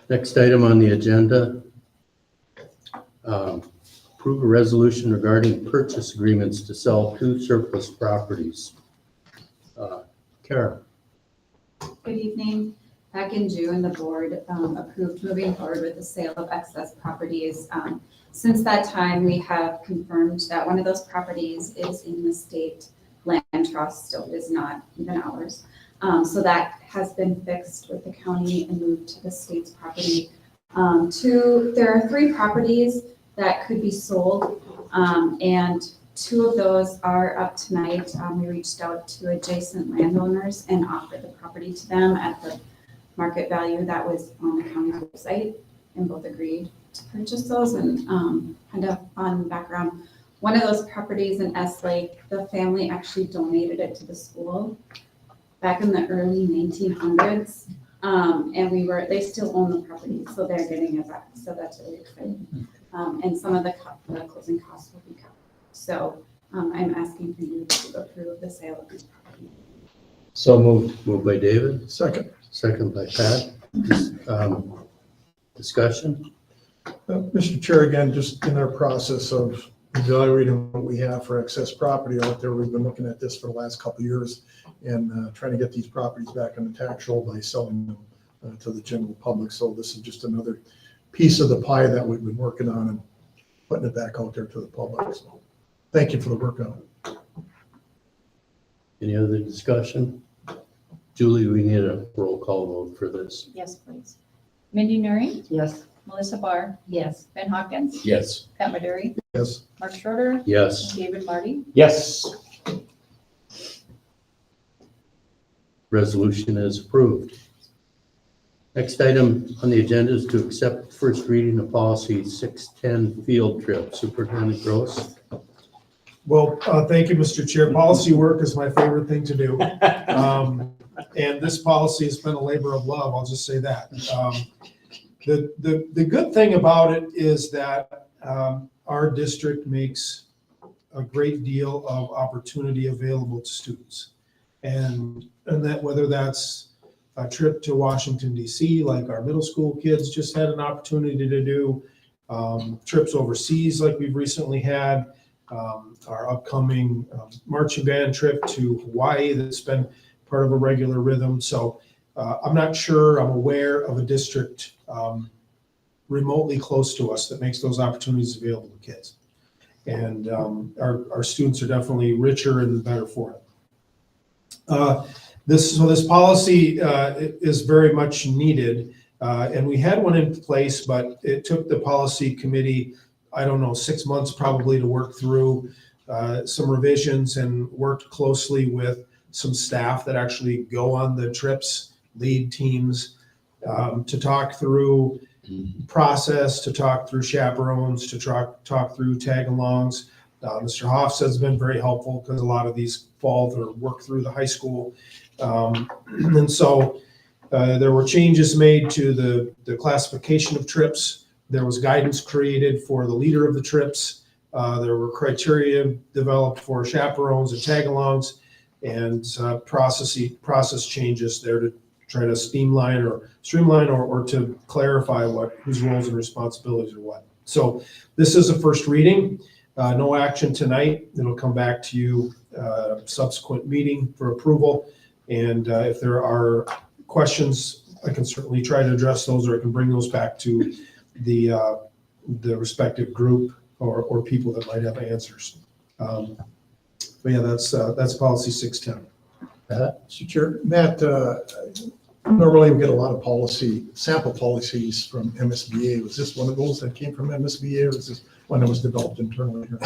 Next item on the agenda, approve a resolution regarding purchase agreements to sell 2 surplus properties. Kara? Good evening. Back in June, the board approved moving forward with the sale of excess properties. Since that time, we have confirmed that one of those properties is in the state land trust, so it is not even ours. So that has been fixed with the county and moved to the state's property. There are 3 properties that could be sold, and 2 of those are up tonight. We reached out to adjacent landowners and offered the property to them at the market value that was on the county website, and both agreed to purchase those. And kind of fun background, one of those properties in S Lake, the family actually donated it to the school back in the early 1900s. And they still own the property, so they're getting it back. So that's really exciting. And some of the closing costs will be covered. So I'm asking for you to approve the sale of this property. So moved. Moved by David, Second. second by Pat. Discussion? Mr. Chair, again, just in our process of evaluating what we have for excess property out there, we've been looking at this for the last couple of years and trying to get these properties back on the tax roll by selling them to the general public. So this is just another piece of the pie that we've been working on and putting it back out there to the public. So thank you for the work on it. Any other discussion? Julie, we need a roll call vote for this. Yes, please. Mindy Nuring, Yes. Melissa Barr, Yes. Ben Hawkins, Yes. Pat Maduri, Yes. Mark Schroeder, Yes. David Marty. Yes. Resolution is approved. Next item on the agenda is to accept first reading of policy 610 field trip. Superintendent Gross. Well, thank you, Mr. Chair. Policy work is my favorite thing to do. And this policy has been a labor of love, I'll just say that. The good thing about it is that our district makes a great deal of opportunity available to students. And that whether that's a trip to Washington DC, like our middle school kids just had an opportunity to do, trips overseas like we've recently had, our upcoming marching band trip to Hawaii that's been part of a regular rhythm. So I'm not sure, I'm aware of a district remotely close to us that makes those opportunities available to kids. And our students are definitely richer and better for it. This policy is very much needed, and we had one in place, but it took the policy committee, I don't know, 6 months probably to work through some revisions, and worked closely with some staff that actually go on the trips, lead teams, to talk through process, to talk through chaperones, to talk through tag-alongs. Mr. Hofstead's been very helpful because a lot of these fall or work through the high school. And so there were changes made to the classification of trips. There was guidance created for the leader of the trips. There were criteria developed for chaperones and tag-alongs, and process changes there to try to streamline or to clarify whose roles and responsibilities are what. So this is a first reading. No action tonight. It'll come back to you subsequent meeting for approval. And if there are questions, I can certainly try to address those, or I can bring those back to the respective group or people that might have answers. But yeah, that's policy 610. Mr. Chair, Matt, normally we get a lot of sample policies from MSBA. Was this one of those that came from MSBA, or was this one that was developed internally here?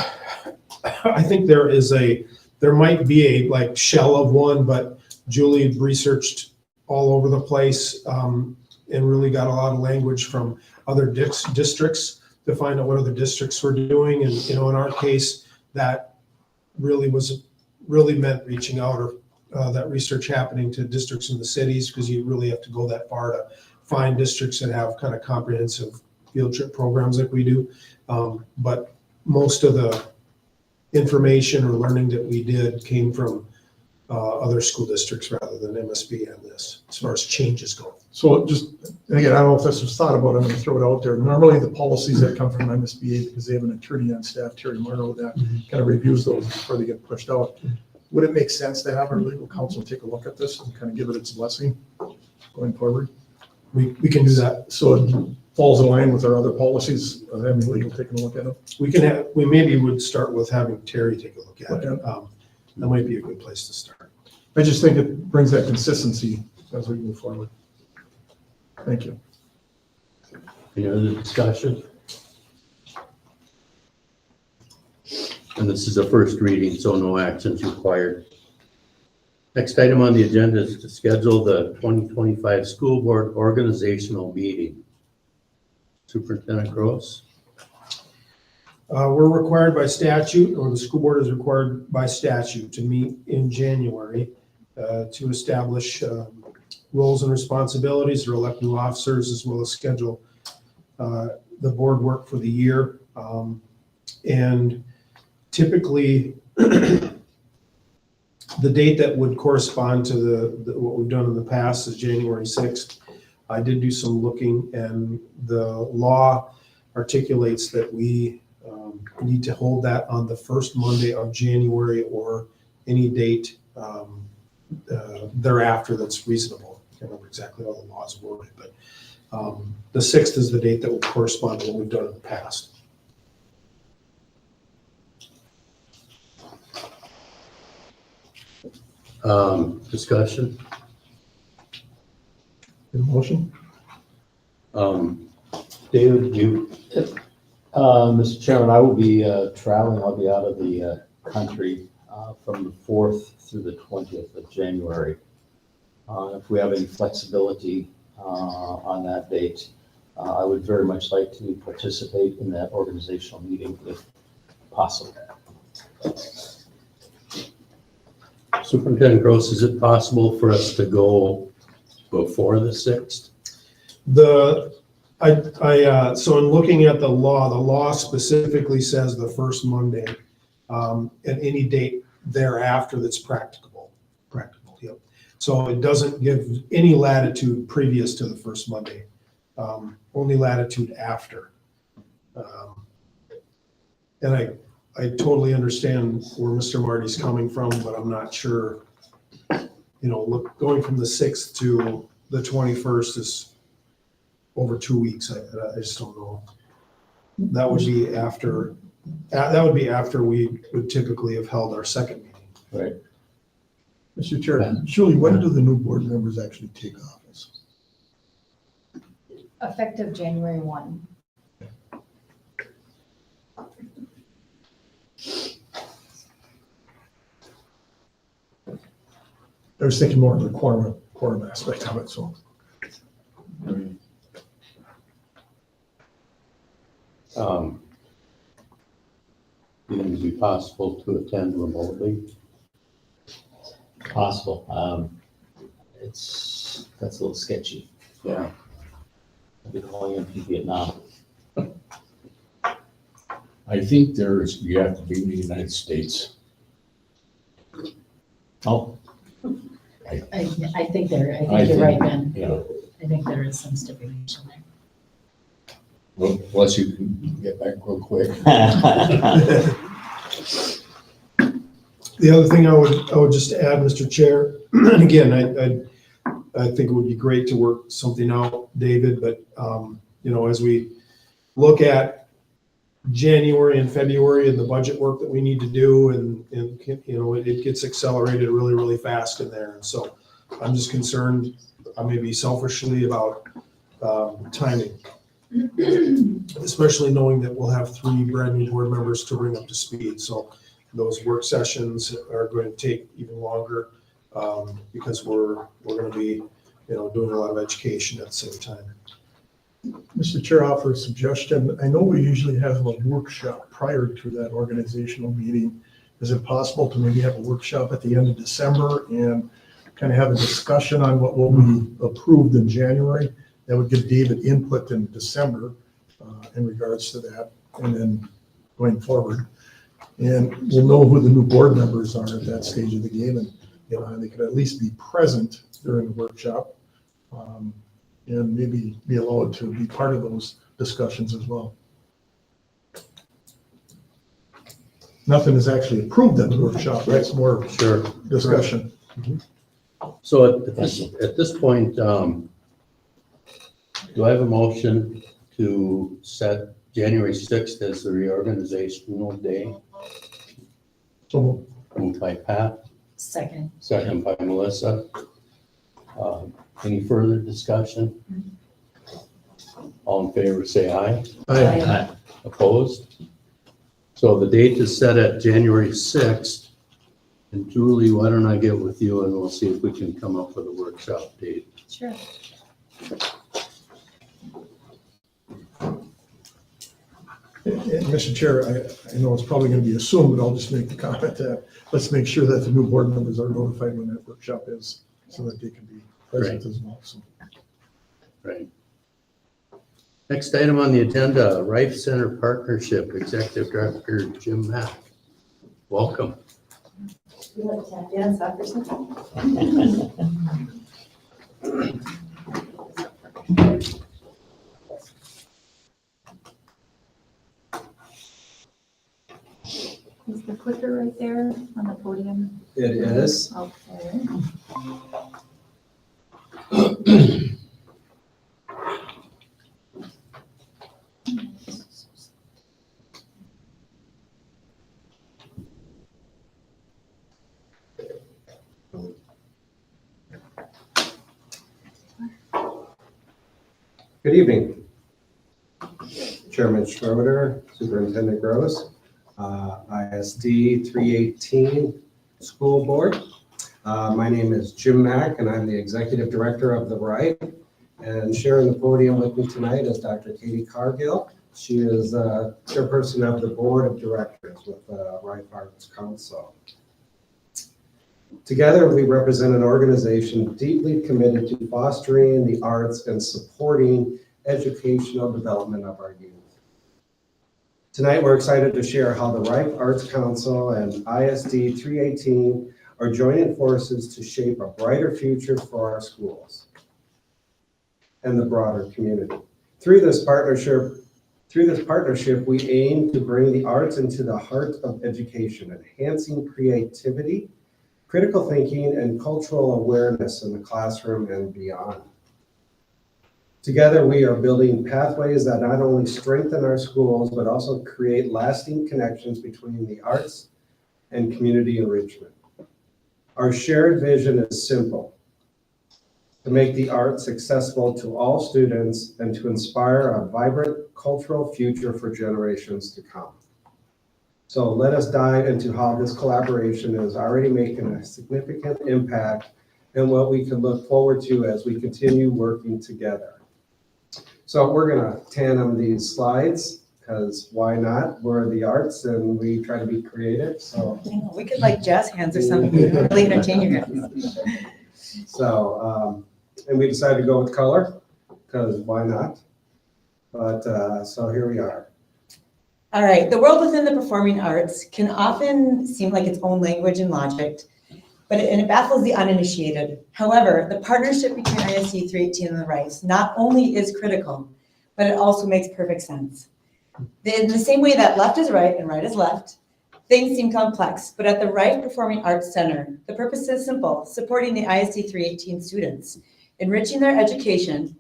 I think there might be a like shell of one, but Julie researched all over the place and really got a lot of language from other districts to find out what other districts were doing. And, in our case, that really meant reaching out or that research happening to districts in the cities, because you really have to go that far to find districts that have kind of comprehensive field trip programs like we do. But most of the information or learning that we did came from other school districts rather than MSB on this, as far as changes go. So just, and again, I don't know if this was thought about, I'm gonna throw it out there. Normally the policies that come from MSBA, because they have an attorney on staff, Terry Marno, that kind of reviews those before they get pushed out. Would it make sense to have our legal counsel take a look at this and kind of give it its blessing going forward? We can do that. So it falls in line with our other policies, of having legal taking a look at it? We maybe would start with having Terry take a look at it. Okay. That might be a good place to start. I just think it brings that consistency as we move forward. Thank you. Any other discussion? And this is a first reading, so no actions required. Next item on the agenda is to schedule the 2025 school board organizational meeting. Superintendent Gross. We're required by statute, or the school board is required by statute to meet in January to establish roles and responsibilities or elect new officers, as well as schedule the board work for the year. And typically, the date that would correspond to what we've done in the past is January 6th. I did do some looking, and the law articulates that we need to hold that on the first Monday of January or any date thereafter that's reasonable. I can't remember exactly how the law is worded, but the 6th is the date that will correspond to what we've done in the past. Discussion? Any motion? David, you, Mr. Chairman, I will be traveling. I'll be out of the country from the 4th through the 20th of January. If we have any flexibility on that date, I would very much like to participate in that organizational meeting if possible. Superintendent Gross, is it possible for us to go before the 6th? So in looking at the law specifically says the first Monday, and any date thereafter that's practicable, yep. So it doesn't give any latitude previous to the first Monday, only latitude after. And I totally understand where Mr. Marty's coming from, but I'm not sure, going from the 6th to the 21st is over 2 weeks. I just don't know. That would be after we would typically have held our second meeting. Right. Mr. Chair, Julie, when do the new board members actually take office? Effective January 1. I was thinking more of the quorum aspect of it, so. It would be possible to attend remotely. Possible. That's a little sketchy. Yeah. I'll be calling in from Vietnam. I think you have to be in the United States. Oh, I think you're right, Ben. Yeah, I think there is some stipulation there. well, unless you can get back real quick. The other thing I would just add, Mr. Chair, and again, I think it would be great to work something out, David, but, as we look at January and February and the budget work that we need to do, and it gets accelerated really, really fast in there. And so I'm just concerned, maybe selfishly, about timing, especially knowing that we'll have 3 brand new board members to bring up to speed. So Those work sessions are going to take even longer because we're going to be, doing a lot of education at the same time. Mr. Chair, I'll offer a suggestion. I know we usually have a workshop prior to that organizational meeting. Is it possible to maybe have a workshop at the end of December and kind of have a discussion on what will be approved in January? That would give David input in December in regards to that, and then going forward. And we'll know who the new board members are at that stage of the game, and they could at least be present during the workshop, and maybe be allowed to be part of those discussions as well. Nothing is actually approved in the workshop, right? It's more Sure. discussion. So at this point, do I have a motion to set January 6th as the reorganizational day? So Moved by Pat, Second. second by Melissa. Any further discussion? All in favor, say aye. Aye. Opposed? So the date is set at January 6th. And Julie, why don't I get with you and we'll see if we can come up with a workshop date. Sure. And Mr. Chair, I know it's probably going to be assumed, but I'll just make the comment that let's make sure that the new board members are notified when that workshop is, so that they can be present as well. So. Right. Next item on the agenda, Rife Center Partnership Executive Director Jim Mack. Welcome. You want to tap dance after something? Is the clicker right there on the podium? It is. Okay. Good evening. Chairman Schroeder, Superintendent Gross, ISD 318 School Board. My name is Jim Mack, and I'm the Executive Director of the Rife. And sharing the podium with me tonight is Dr. Katie Cargill. She is Chairperson of the Board of Directors with the Rife Arts Council. Together, we represent an organization deeply committed to fostering the arts and supporting educational development of our youth. Tonight, we're excited to share how the Rife Arts Council and ISD 318 are joining forces to shape a brighter future for our schools and the broader community. Through this partnership, we aim to bring the arts into the heart of education, enhancing creativity, critical thinking, and cultural awareness in the classroom and beyond. Together, we are building pathways that not only strengthen our schools, but also create lasting connections between the arts and community enrichment. Our shared vision is simple: to make the arts accessible to all students and to inspire a vibrant cultural future for generations to come. So let us dive into how this collaboration is already making a significant impact and what we can look forward to as we continue working together. So we're gonna tandem these slides, because why not? We're the arts and we try to be creative, so. We could like jazz hands or something, really entertain you guys. So, and we decided to go with color, because why not? But, so here we are. All right, the world within the performing arts can often seem like its own language and logic, but it baffles the uninitiated. However, the partnership between ISD 318 and the Rife not only is critical, but it also makes perfect sense. In the same way that left is right and right is left, things seem complex, but at the Rife Performing Arts Center, the purpose is simple: supporting the ISD 318 students, enriching their education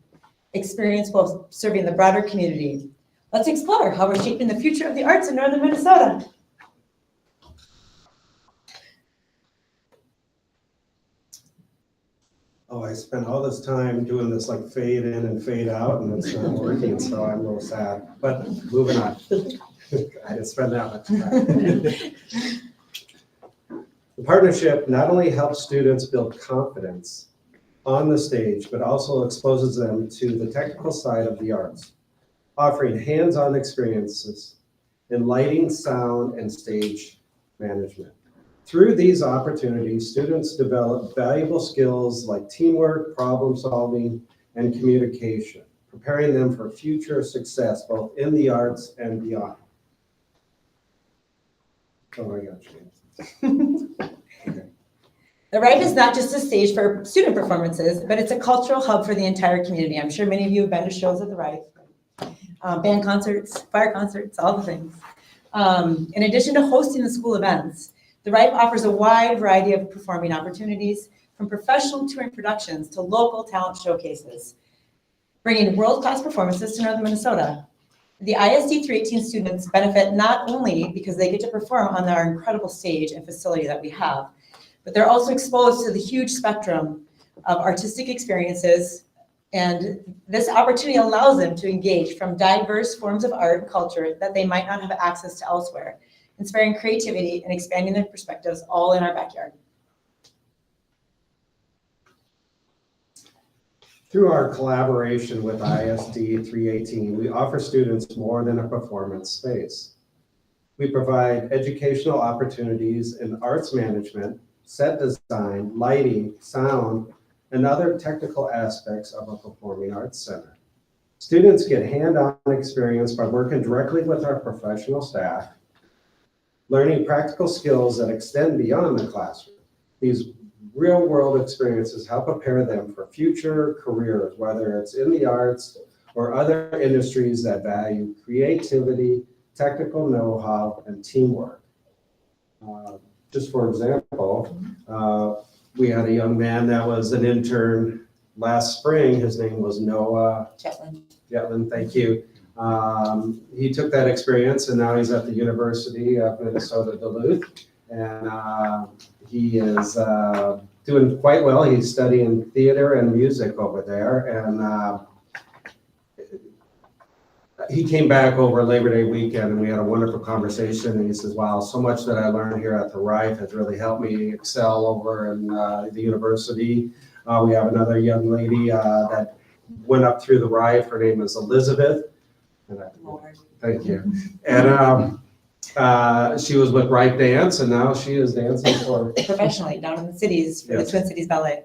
experience while serving the broader community. Let's explore how we're shaping the future of the arts in northern Minnesota. Oh, I spent all this time doing this like fade in and fade out, and it's not working, so I'm a little sad, but moving on. I didn't spend that much time. partnership not only helps students build confidence on the stage, but also exposes them to the technical side of the arts, offering hands-on experiences in lighting, sound, and stage management. Through these opportunities, students develop valuable skills like teamwork, problem solving, and communication, preparing them for future success, both in the arts and beyond. Oh my gosh, James. The Rife is not just a stage for student performances, but it's a cultural hub for the entire community. I'm sure many of you have been to shows at the Rife. Band concerts, choir concerts, all the things. In addition to hosting the school events, the Rife offers a wide variety of performing opportunities, from professional touring productions to local talent showcases, bringing world-class performances to northern Minnesota. The ISD 318 students benefit not only because they get to perform on our incredible stage and facility that we have, but they're also exposed to the huge spectrum of artistic experiences, and this opportunity allows them to engage from diverse forms of art and culture that they might not have access to elsewhere, inspiring creativity and expanding their perspectives all in our backyard. Through our collaboration with ISD 318, we offer students more than a performance space. We provide educational opportunities in arts management, set design, lighting, sound, and other technical aspects of a performing arts center. Students get hands-on experience by working directly with our professional staff, learning practical skills that extend beyond the classroom. These real-world experiences help prepare them for future careers, whether it's in the arts or other industries that value creativity, technical know-how, and teamwork. Just for example, we had a young man that was an intern last spring. His name was Noah Jetlin, thank you. He took that experience and now he's at the University of Minnesota Duluth, and he is doing quite well. He's studying theater and music over there, and he came back over Labor Day weekend and we had a wonderful conversation, and he says, wow, so much that I learned here at the Rife has really helped me excel over in the university. We have another young lady that went up through the Rife. Her name is Elizabeth. Thank you. And she was with Rife Dance, and now she is dancing for Professionally down in the cities for the Twin Cities Ballet.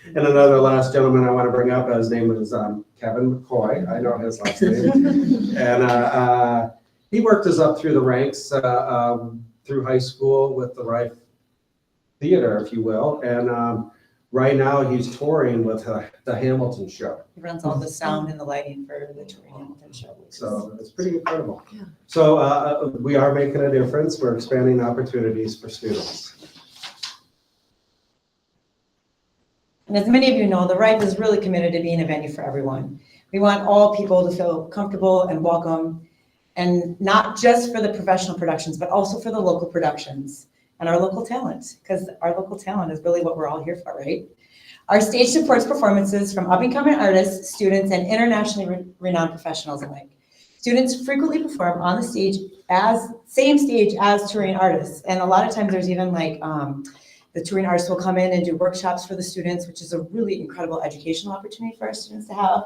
And another last gentleman I want to bring up, his name is Kevin McCoy. I know his last name. And he worked us up through the ranks through high school with the Rife Theater, if you will. And right now he's touring with the Hamilton show. He runs all the sound and the lighting for the touring Hamilton show. So it's pretty incredible. Yeah. So we are making a difference. We're expanding opportunities for students. And as many of you know, the Rife is really committed to being a venue for everyone. We want all people to feel comfortable and welcome, and not just for the professional productions, but also for the local productions and our local talent, because our local talent is really what we're all here for, right? Our stage supports performances from up-and-coming artists, students, and internationally renowned professionals alike. Students frequently perform on the stage same stage as touring artists, and a lot of times there's even like the touring artists will come in and do workshops for the students, which is a really incredible educational opportunity for our students to have,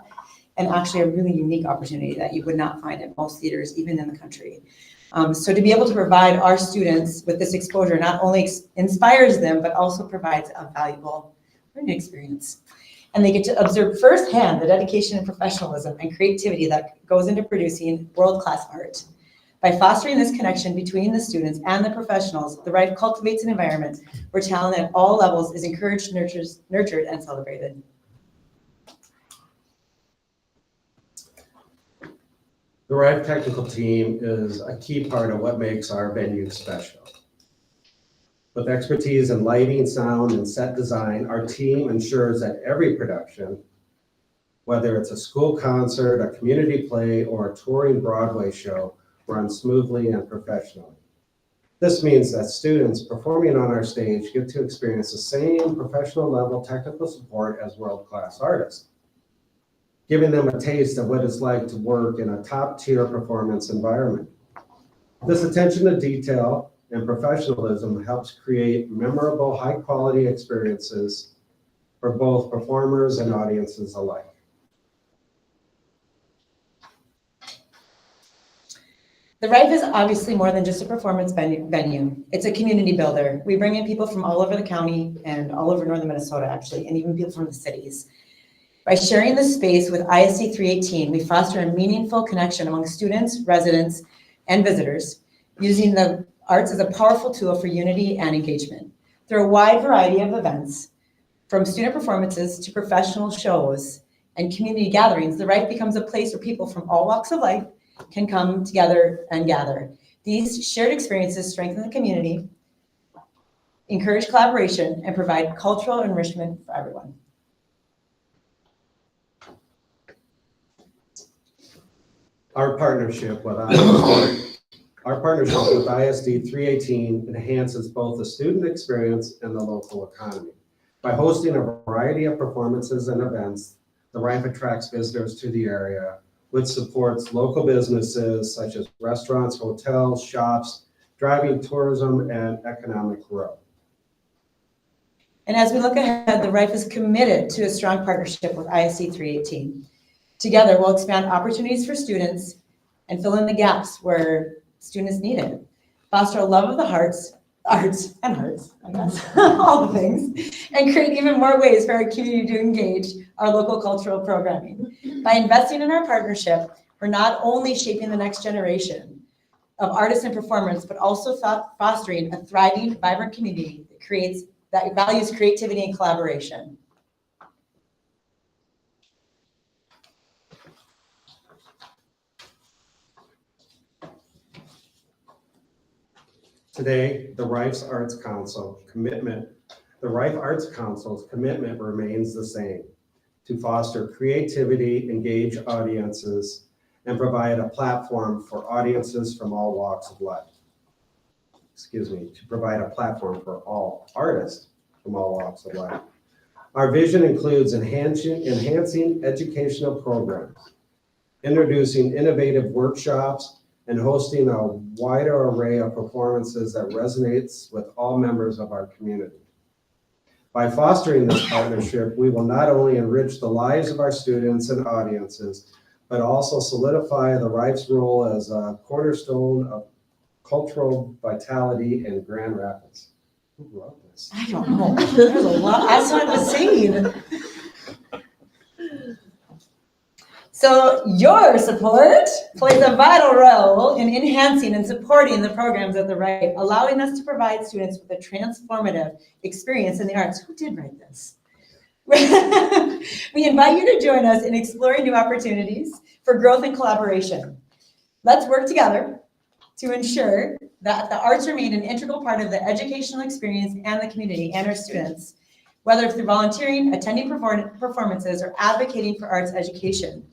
and actually a really unique opportunity that you would not find at most theaters, even in the country. So to be able to provide our students with this exposure not only inspires them, but also provides a valuable learning experience. And they get to observe firsthand the dedication and professionalism and creativity that goes into producing world-class art. By fostering this connection between the students and the professionals, the Rife cultivates an environment where talent at all levels is encouraged, nurtured, and celebrated. The Rife technical team is a key part of what makes our venue special. With expertise in lighting, sound, and set design, our team ensures that every production, whether it's a school concert, a community play, or a touring Broadway show, runs smoothly and professionally. This means that students performing on our stage get to experience the same professional level technical support as world-class artists, giving them a taste of what it's like to work in a top-tier performance environment. This attention to detail and professionalism helps create memorable, high-quality experiences for both performers and audiences alike. The Rife is obviously more than just a performance venue. It's a community builder. We bring in people from all over the county and all over northern Minnesota, actually, and even people from the cities. By sharing this space with ISD 318, we foster a meaningful connection among students, residents, and visitors, using the arts as a powerful tool for unity and engagement. Through a wide variety of events, from student performances to professional shows and community gatherings, the Rife becomes a place where people from all walks of life can come together and gather. These shared experiences strengthen the community, encourage collaboration, and provide cultural enrichment for everyone. Our partnership with ISD 318 enhances both the student experience and the local economy. By hosting a variety of performances and events, the Rife attracts visitors to the area, which supports local businesses such as restaurants, hotels, shops, driving tourism, and economic growth. And as we look ahead, the Rife is committed to a strong partnership with ISD 318. Together, we'll expand opportunities for students and fill in the gaps where students need it. Foster a love of the arts, I guess, all the things, and create even more ways for our community to engage our local cultural programming. By investing in our partnership, we're not only shaping the next generation of artists and performers, but also fostering a thriving, vibrant community that values creativity and collaboration. Today, the Rife Arts Council's commitment remains the same: to foster creativity, engage audiences, and provide a platform for audiences from all walks of life. To provide a platform for all artists from all walks of life. Our vision includes enhancing educational programs, introducing innovative workshops, and hosting a wider array of performances that resonates with all members of our community. By fostering this partnership, we will not only enrich the lives of our students and audiences, but also solidify the Rife's role as a cornerstone of cultural vitality in Grand Rapids. Who wrote this? I don't know. There's a lot. That's what I was saying. So your support plays a vital role in enhancing and supporting the programs at the Rife, allowing us to provide students with a transformative experience in the arts. Who did write this? We invite you to join us in exploring new opportunities for growth and collaboration. Let's work together to ensure that the arts remain an integral part of the educational experience and the community and our students, whether through volunteering, attending performances, or advocating for arts education.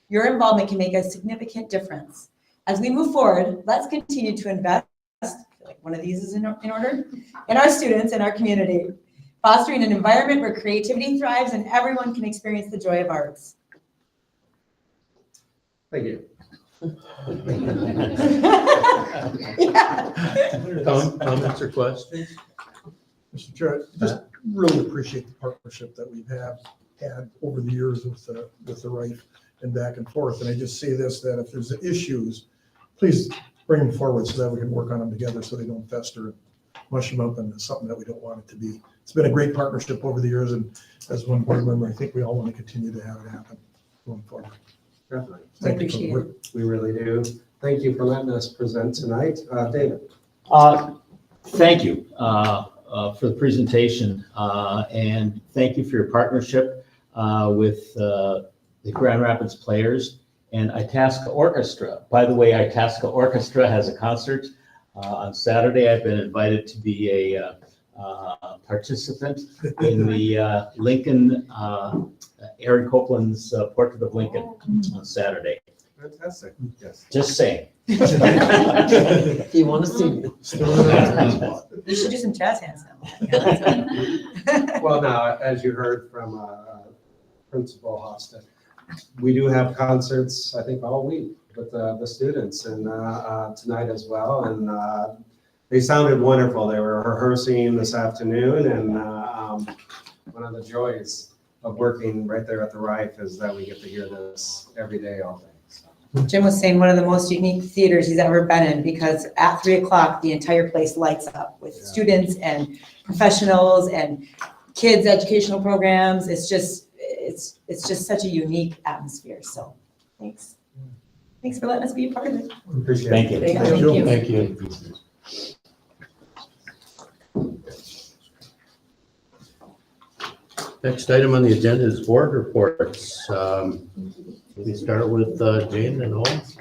Your involvement can make a significant difference. As we move forward, let's continue to invest, I feel like one of these is in order, in our students and our community, fostering an environment where creativity thrives and everyone can experience the joy of arts. Thank you. Comments or questions? Mr. Chair, I just really appreciate the partnership that we've had over the years with the Rife and back and forth. And I just say this, that if there's issues, please bring them forward so that we can work on them together so they don't fester and mush them up into something that we don't want it to be. It's been a great partnership over the years, and as one board member, I think we all want to continue to have it happen going forward. Definitely. Thank you for the work. We really do. Thank you for letting us present tonight. David. Thank you for the presentation, and thank you for your partnership with the Grand Rapids Players and Itasca Orchestra. By the way, Itasca Orchestra has a concert on Saturday. I've been invited to be a participant in the Lincoln, Aaron Copland's Portrait of Lincoln on Saturday. Fantastic. Yes. Just saying. If you want to see me. You should do some jazz hands now. Well, now, as you heard from Principal Hofstad, we do have concerts, I think, all week with the students, and tonight as well. And they sounded wonderful. They were rehearsing this afternoon, and one of the joys of working right there at the Rife is that we get to hear this every day, all day. So. Jim was saying one of the most unique theaters he's ever been in, because at 3:00, the entire place lights up with students and professionals and kids' educational programs. It's just such a unique atmosphere. So thanks. Thanks for letting us be a part of it. Appreciate it. Thank you. Thank you. Next item on the agenda is board reports. We start with Jane and Holmes.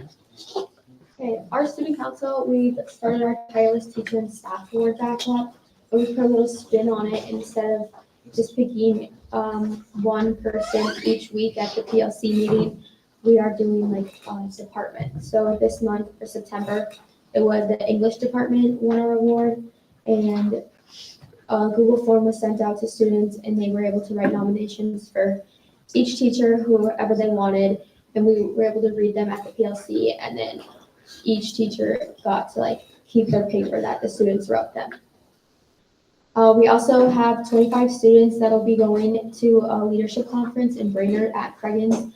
Okay, our student council, we started our tireless teacher and staff award backlog, but we put a little spin on it. Instead of just picking one person each week at the PLC meeting, we are doing like department. So this month for September, it was the English department won our award, and a Google form was sent out to students, and they were able to write nominations for each teacher, whoever they wanted, and we were able to read them at the PLC, and then each teacher got to like keep their paper that the students wrote them. We also have 25 students that'll be going to a leadership conference in Brainerd at Craigens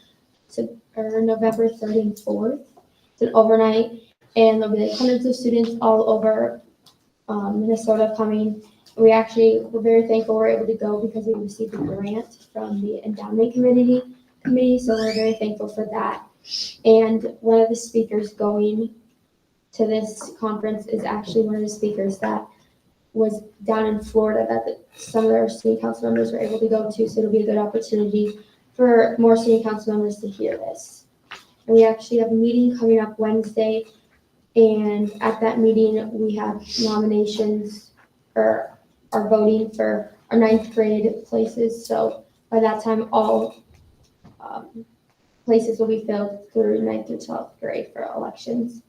November 3rd and 4th. It's an overnight, and there'll be like hundreds of students all over Minnesota coming. We're very thankful we're able to go because we received a grant from the endowment committee, so we're very thankful for that. And one of the speakers going to this conference is actually one of the speakers that was down in Florida that some of our student council members were able to go to, so it'll be a good opportunity for more student council members to hear this. And we actually have a meeting coming up Wednesday, and at that meeting we have nominations for our voting for our 9th grade places. So by that time, all places will be filled through 9th through 12th grade for elections.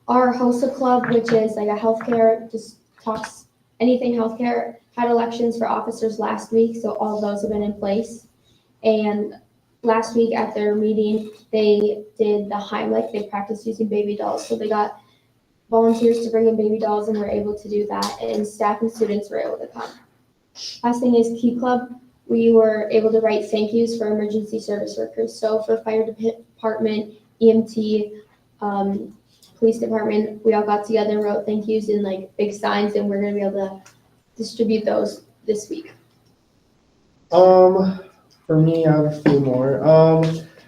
Our HOSA club, which is like a healthcare, just talks anything healthcare, had elections for officers last week, so all of those have been in place. And last week at their meeting, they did the Heimlich. They practiced using baby dolls, so they got volunteers to bring in baby dolls, and were able to do that, and staff and students were able to come. Last thing is Key Club. We were able to write thank yous for emergency service workers. So for fire department, EMT, police department, we all got together and wrote thank yous in like big signs, and we're gonna be able to distribute those this week. For me, I have a few more.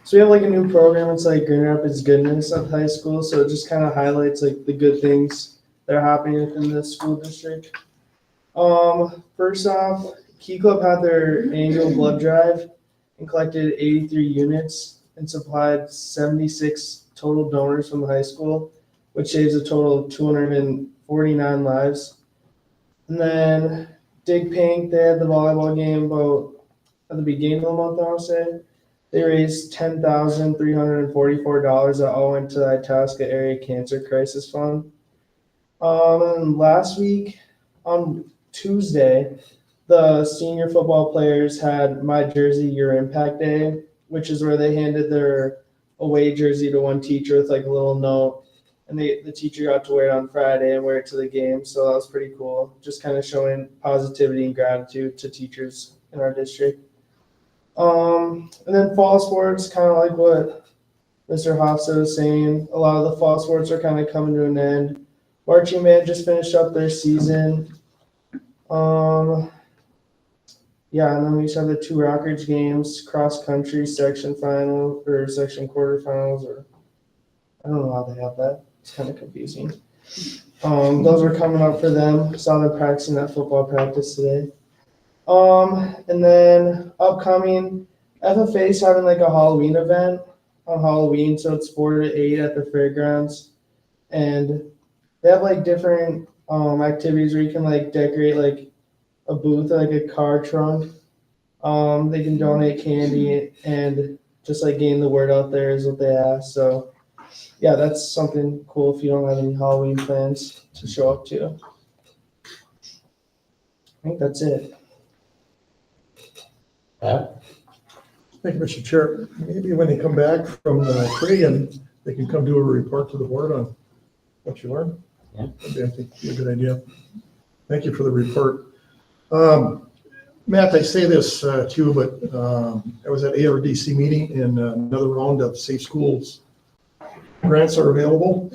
So we have like a new program. It's like Grand Rapids Goodness at high school. So it just kind of highlights like the good things that are happening within the school district. First off, Key Club had their annual blood drive and collected 83 units and supplied 76 total donors from the high school, which saves a total of 249 lives. And then Dig Pink, they had the volleyball game about at the beginning of the month, I want to say. They raised $10,344 that all went to the Itasca Area Cancer Crisis Fund. And last week on Tuesday, the senior football players had My Jersey Your Impact Day, which is where they handed their away jersey to one teacher with like a little note, and the teacher got to wear it on Friday and wear it to the game. So that was pretty cool. Just kind of showing positivity and gratitude to teachers in our district. And then fall sports, kind of like what Mr. Hofstad was saying. A lot of the fall sports are kind of coming to an end. Marching band just finished up their season. Yeah, and then we just have the 2 Rockridge games, cross country section final or section quarterfinals, or I don't know how they have that. It's kind of confusing. Those are coming up for them. Saw them practicing at football practice today. And then upcoming, FFA's having like a Halloween event on Halloween, so it's 4 to 8 at the fairgrounds, and they have like different activities where you can like decorate like a booth, like a car trunk. They can donate candy and just like getting the word out there is what they ask. So yeah, that's something cool if you don't have any Halloween plans to show up to. I think that's it. Thank you, Mr. Chair. Maybe when they come back from the Creighton, they can come do a report to the board on what you learned. That'd be, I think, be a good idea. Thank you for the report. Matt, I say this to you, but I was at ARDC meeting and another round of Safe Schools grants are available.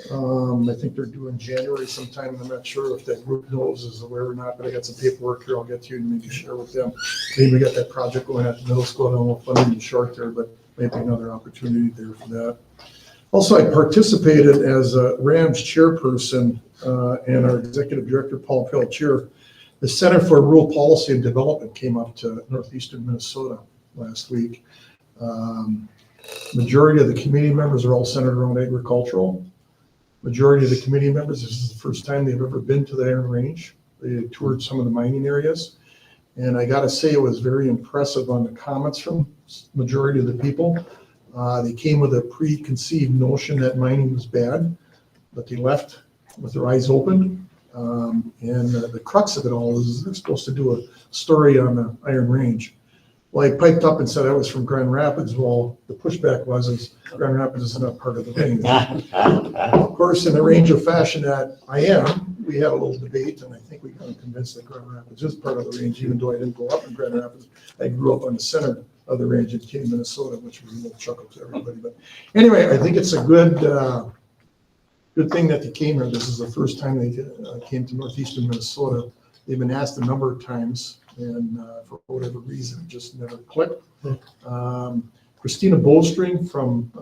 I think they're due in January sometime. I'm not sure if that group knows is aware or not, but I got some paperwork here I'll get to you and maybe share with them. Maybe we got that project going at the middle school. I don't know if funding is short there, but maybe another opportunity there for that. Also, I participated as a RAMS chairperson and our executive director, Paul Peltier. The Center for Rural Policy and Development came up to northeastern Minnesota last week. Majority of the committee members are all centered around agricultural. Majority of the committee members, this is the first time they've ever been to the Iron Range. They toured some of the mining areas. And I gotta say, it was very impressive on the comments from majority of the people. They came with a preconceived notion that mining was bad, but they left with their eyes open. And the crux of it all is they're supposed to do a story on the Iron Range. Well, I piped up and said I was from Grand Rapids. Well, the pushback was Grand Rapids is not part of the range. Of course, in the range of fashion that I am, we had a little debate, and I think we got convinced that Grand Rapids is part of the range, even though I didn't grow up in Grand Rapids. I grew up on the center of the range in Kinney, Minnesota, which was a little chuckle to everybody. But anyway, I think it's a good thing that they came here. This is the first time they came to northeastern Minnesota. They've been asked a number of times, and for whatever reason, it just never clicked. Christina Bowstring from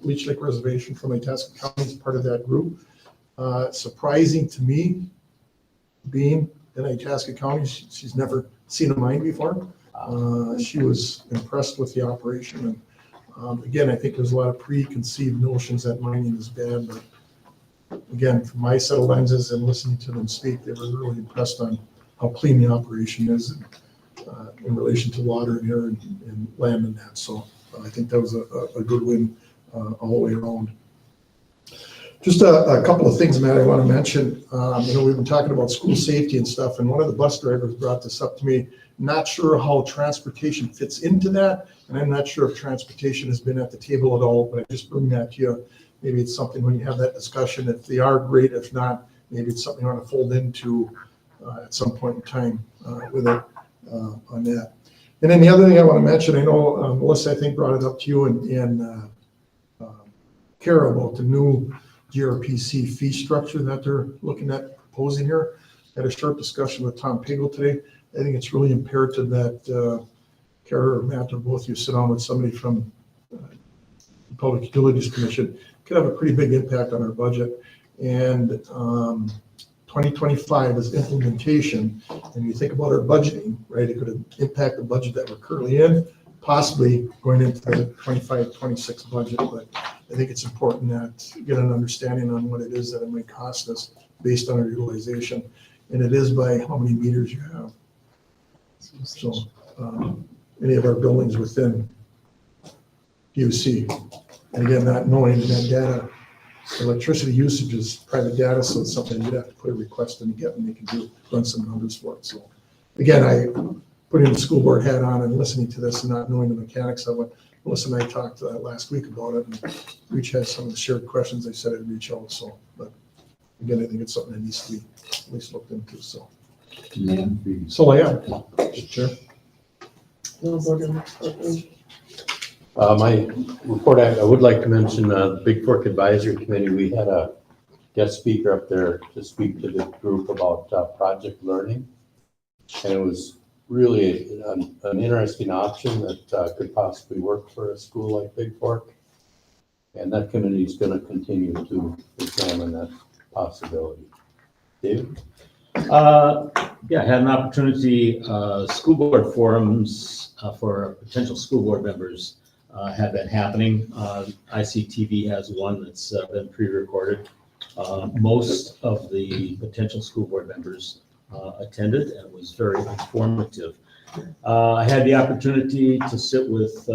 Leech Lake Reservation from Itasca County is part of that group. Surprising to me, being in Itasca County, she's never seen a mine before. She was impressed with the operation. And again, I think there's a lot of preconceived notions that mining is bad, but again, from my set of lenses and listening to them speak, they were really impressed on how clean the operation is in relation to water and air and land and that. So I think that was a good win all the way around. Just a couple of things, Matt, I want to mention. We've been talking about school safety and stuff, and one of the bus drivers brought this up to me. Not sure how transportation fits into that, and I'm not sure if transportation has been at the table at all, but I just bring that to you. Maybe it's something when you have that discussion, if they are great, if not, maybe it's something you want to fold into at some point in time with it on that. And then the other thing I want to mention, I know Melissa, I think, brought it up to you and Kara about the new GRPC fee structure that they're looking at proposing here. I had a short discussion with Tom Pagel today. I think it's really imperative that Kara or Matt or both of you sit down with somebody from the Public Utilities Commission. Could have a pretty big impact on our budget. And 2025 is implementation. And you think about our budgeting, right? It could impact the budget that we're currently in, possibly going into the 25-26 budget. But I think it's important that you get an understanding on what it is that it might cost us based on our utilization. And it is by how many meters you have. So any of our buildings within UC. And again, not knowing that data, electricity usage is private data, so it's something you'd have to put a request in to get, and they can run some numbers for it. So again, I putting the school board hat on and listening to this and not knowing the mechanics of it. Melissa and I talked last week about it, and we each had some of the shared questions. I said I'd reach out. So, but again, I think it's something that needs to be at least looked into. So, so yeah, sure. My report, I would like to mention the Big Fork Advisory Committee. We had a guest speaker up there to speak to the group about project learning. And it was really an interesting option that could possibly work for a school like Big Fork. And that committee is going to continue to examine that possibility. David? Yeah, I had an opportunity, school board forums for potential school board members have been happening. ICTV has one that's been pre-recorded. Most of the potential school board members attended, and it was very informative. I had the opportunity to sit with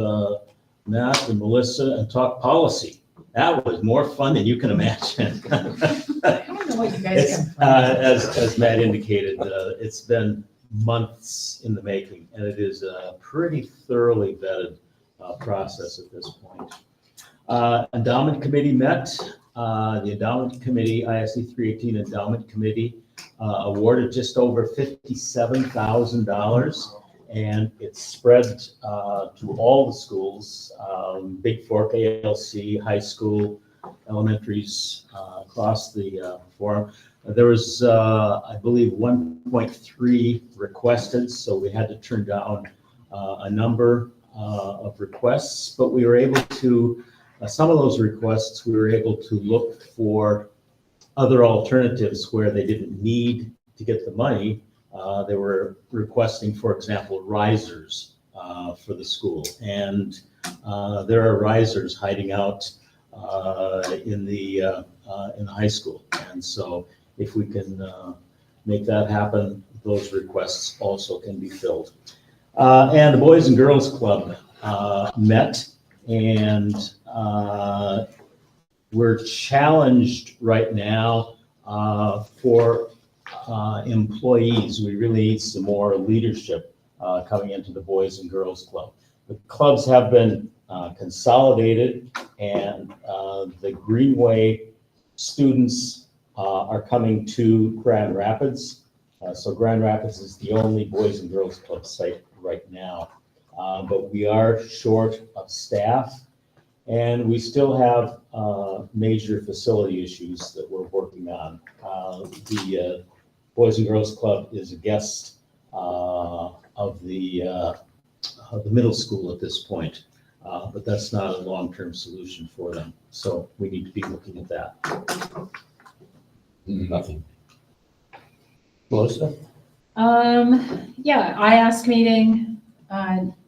Matt and Melissa and talk policy. That was more fun than you can imagine. I don't know what you guys can find. As Matt indicated, it's been months in the making, and it is a pretty thoroughly vetted process at this point. Endowment committee met the endowment committee, ISD 318 endowment committee, awarded just over $57,000. And it's spread to all the schools, Big Fork, ALC, high school, elementaries across the forum. There was, I believe, 1.3 requested, so we had to turn down a number of requests, but we were able to, some of those requests, we were able to look for other alternatives where they didn't need to get the money. They were requesting, for example, risers for the school, and there are risers hiding out in the high school, and so if we can make that happen, those requests also can be filled. And the Boys and Girls Club met, and we're challenged right now for employees. We really need some more leadership coming into the Boys and Girls Club. The clubs have been consolidated, and the Greenway students are coming to Grand Rapids. So Grand Rapids is the only Boys and Girls Club site right now. But we are short of staff, and we still have major facility issues that we're working on. The Boys and Girls Club is a guest of the middle school at this point, but that's not a long-term solution for them. So we need to be looking at that. Nothing. Melissa? Yeah, ISD meeting,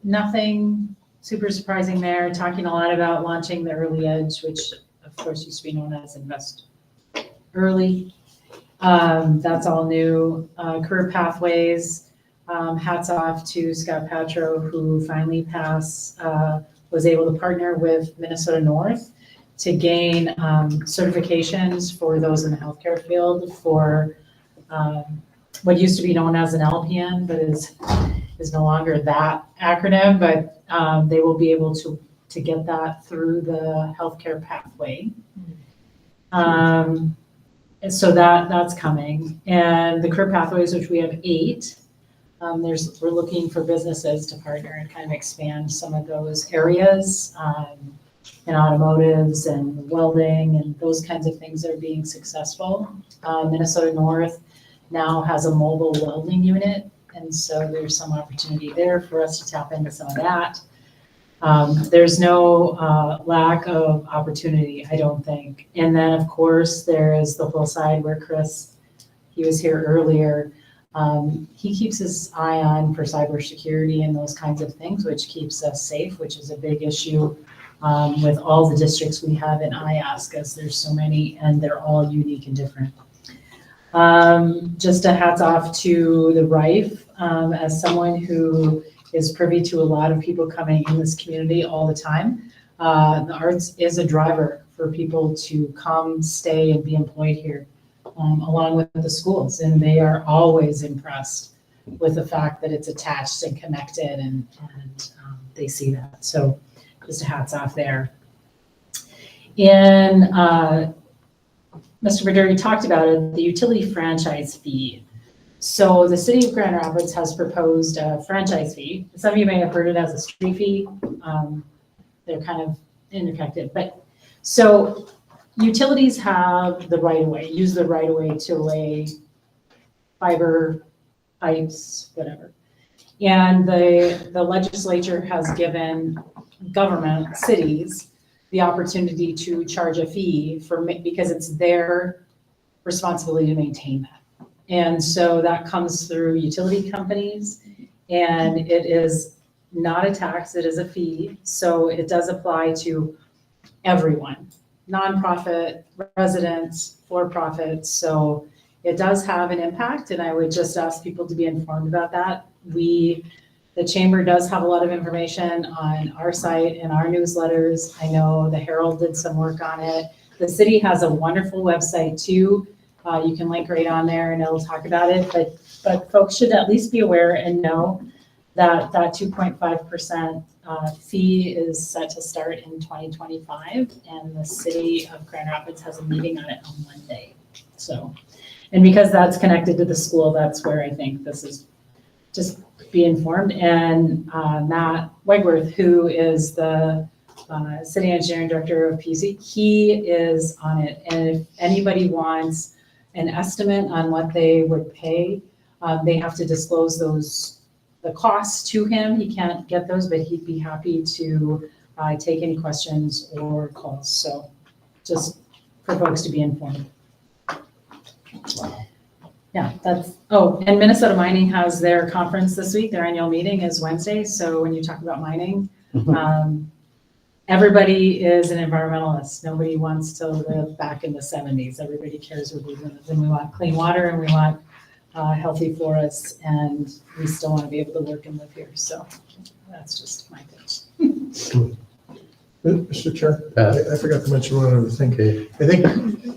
nothing super surprising there, talking a lot about launching the Early Edge, which of course used to be known as Invest Early. That's all new. Career pathways, hats off to Scott Patro, who finally was able to partner with Minnesota North to gain certifications for those in the healthcare field for what used to be known as an LPN, but is no longer that acronym, but they will be able to get that through the healthcare pathway. And so that's coming. And the career pathways, which we have 8, we're looking for businesses to partner and kind of expand some of those areas in automotives and welding and those kinds of things that are being successful. Minnesota North now has a mobile welding unit, and so there's some opportunity there for us to tap into some of that. There's no lack of opportunity, I don't think. And then, of course, there is the whole side where Chris, he was here earlier. He keeps his eye on for cybersecurity and those kinds of things, which keeps us safe, which is a big issue with all the districts we have in IASC, because there's so many and they're all unique and different. Just a hats off to the RIFE, as someone who is privy to a lot of people coming in this community all the time. The arts is a driver for people to come, stay, and be employed here, along with the schools. And they are always impressed with the fact that it's attached and connected, and they see that. So just a hats off there. In Mr. Baduri talked about it, the utility franchise fee. So the city of Grand Rapids has proposed a franchise fee. Some of you may have heard it as a street fee. They're kind of interconnected, but so utilities have the right of way, use the right of way to lay fiber, pipes, whatever. And the legislature has given government, cities, the opportunity to charge a fee because it's their responsibility to maintain that. And so that comes through utility companies, and it is not a tax, it is a fee. So it does apply to everyone, nonprofit, residents, for-profit. So it does have an impact, and I would just ask people to be informed about that. The chamber does have a lot of information on our site and our newsletters. I know the Herald did some work on it. The city has a wonderful website too. You can link right on there and it'll talk about it, but folks should at least be aware and know that 2.5% fee is set to start in 2025, and the city of Grand Rapids has a meeting on it on Monday. So, and because that's connected to the school, that's where I think this is just be informed. And Matt Wegworth, who is the city engineering director of PC, he is on it. And if anybody wants an estimate on what they would pay, they have to disclose the costs to him. He can't get those, but he'd be happy to take any questions or calls. So just for folks to be informed. Yeah, and Minnesota Mining has their conference this week. Their annual meeting is Wednesday. So when you talk about mining, everybody is an environmentalist. Nobody wants to live back in the 70s. Everybody cares where we live, and we want clean water, and we want healthy forests, and we still want to be able to work and live here. So that's just my thing. Mr. Chair, I forgot to mention one other thing. I think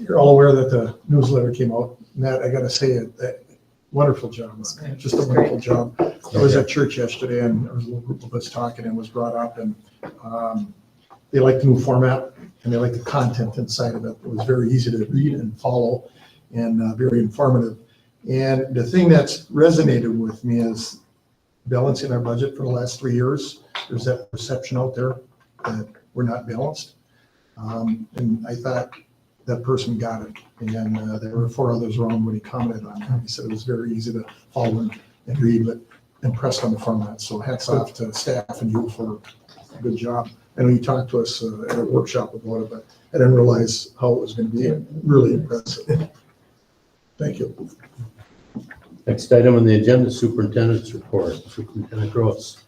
you're all aware that the newsletter came out. Matt, I gotta say it, wonderful job, just a wonderful job. I was at church yesterday and there was a little group of us talking and was brought up, and they like the new format and they like the content inside of it. It was very easy to read and follow and very informative. And the thing that's resonated with me is balancing our budget for the last 3 years. There's that perception out there that we're not balanced. And I thought that person got it. And there were 4 others around when he commented on it. He said it was very easy to follow and read, but impressed on the format. So hats off to staff and you for a good job. I know you talked to us at a workshop about it, but I didn't realize how it was going to be. Really impressive. Thank you. Next item on the agenda, superintendent's report. Superintendent Gross.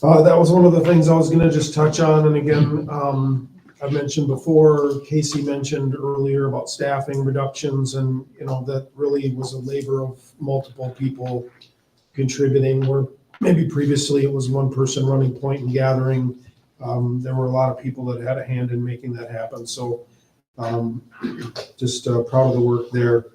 That was one of the things I was gonna just touch on, and again, I mentioned before, Casey mentioned earlier about staffing reductions, and that really was a labor of multiple people contributing, where maybe previously it was one person running point and gathering. There were a lot of people that had a hand in making that happen, so just proud of the work there.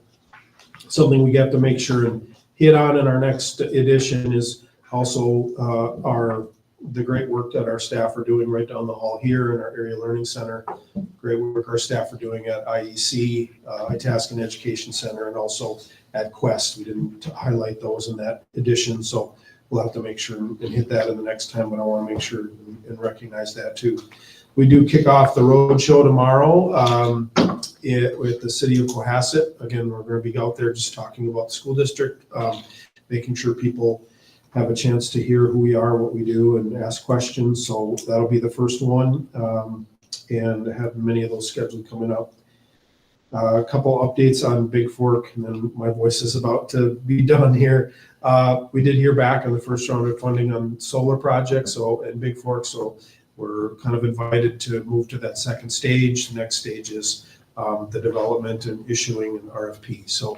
Something we have to make sure and hit on in our next edition is also the great work that our staff are doing right down the hall here in our area learning center. Great work our staff are doing at IEC, Itascan Education Center, and also at Quest. We didn't highlight those in that edition, so we'll have to make sure and hit that in the next time, but I want to make sure and recognize that too. We do kick off the road show tomorrow with the city of Cohasset. Again, we're going to be out there just talking about the school district, making sure people have a chance to hear who we are, what we do, and ask questions. So that'll be the first one, and have many of those scheduled coming up. A couple updates on Big Fork, and then my voice is about to be done here. We did hear back on the first round of funding on solar projects in Big Fork, so we're kind of invited to move to that second stage. The next stage is the development and issuing an RFP. So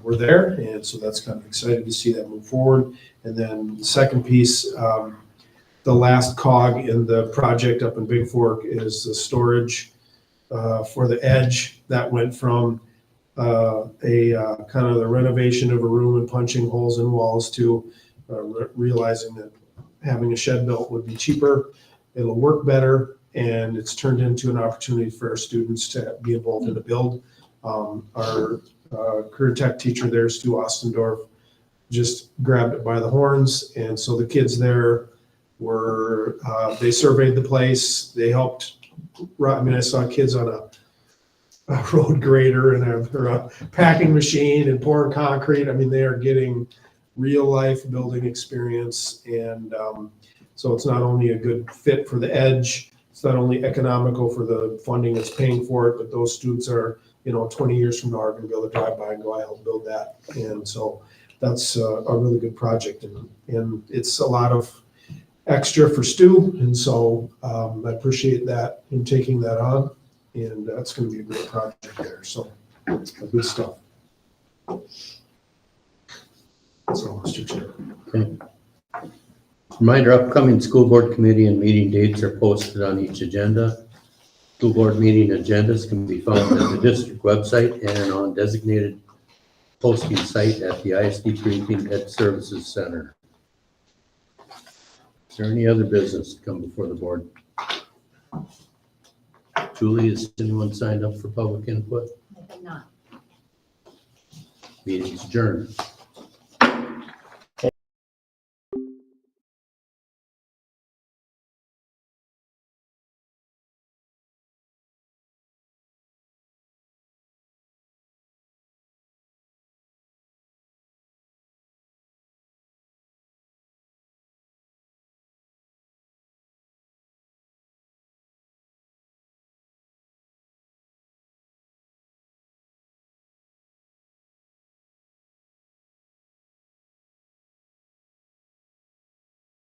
we're there, and so that's kind of excited to see that move forward. And then the second piece, the last cog in the project up in Big Fork is the storage for the edge. That went from a kind of the renovation of a room and punching holes in walls to realizing that having a shed built would be cheaper, it'll work better, and it's turned into an opportunity for our students to be involved in the build. Our career tech teacher there, Stu Ostendorf, just grabbed it by the horns, and so the kids there were, they surveyed the place, they helped, I saw kids on a road grader and a packing machine and pouring concrete. They are getting real life building experience, and so it's not only a good fit for the edge, it's not only economical for the funding that's paying for it, but those students are, 20 years from now are going to be able to drive by and go, I helped build that. And so that's a really good project, and it's a lot of extra for Stu, and so I appreciate that, him taking that on, and that's going to be a great project there. So good stuff. That's all, Mr. Chair. Okay. Reminder, upcoming school board committee and meeting dates are posted on each agenda. School board meeting agendas can be found at the district website and on designated posting site at the ISD Meeting-10 Ed Services Center. Is there any other business to come before the board? Julie, is anyone signed up for public input? I think not. Meeting's adjourned.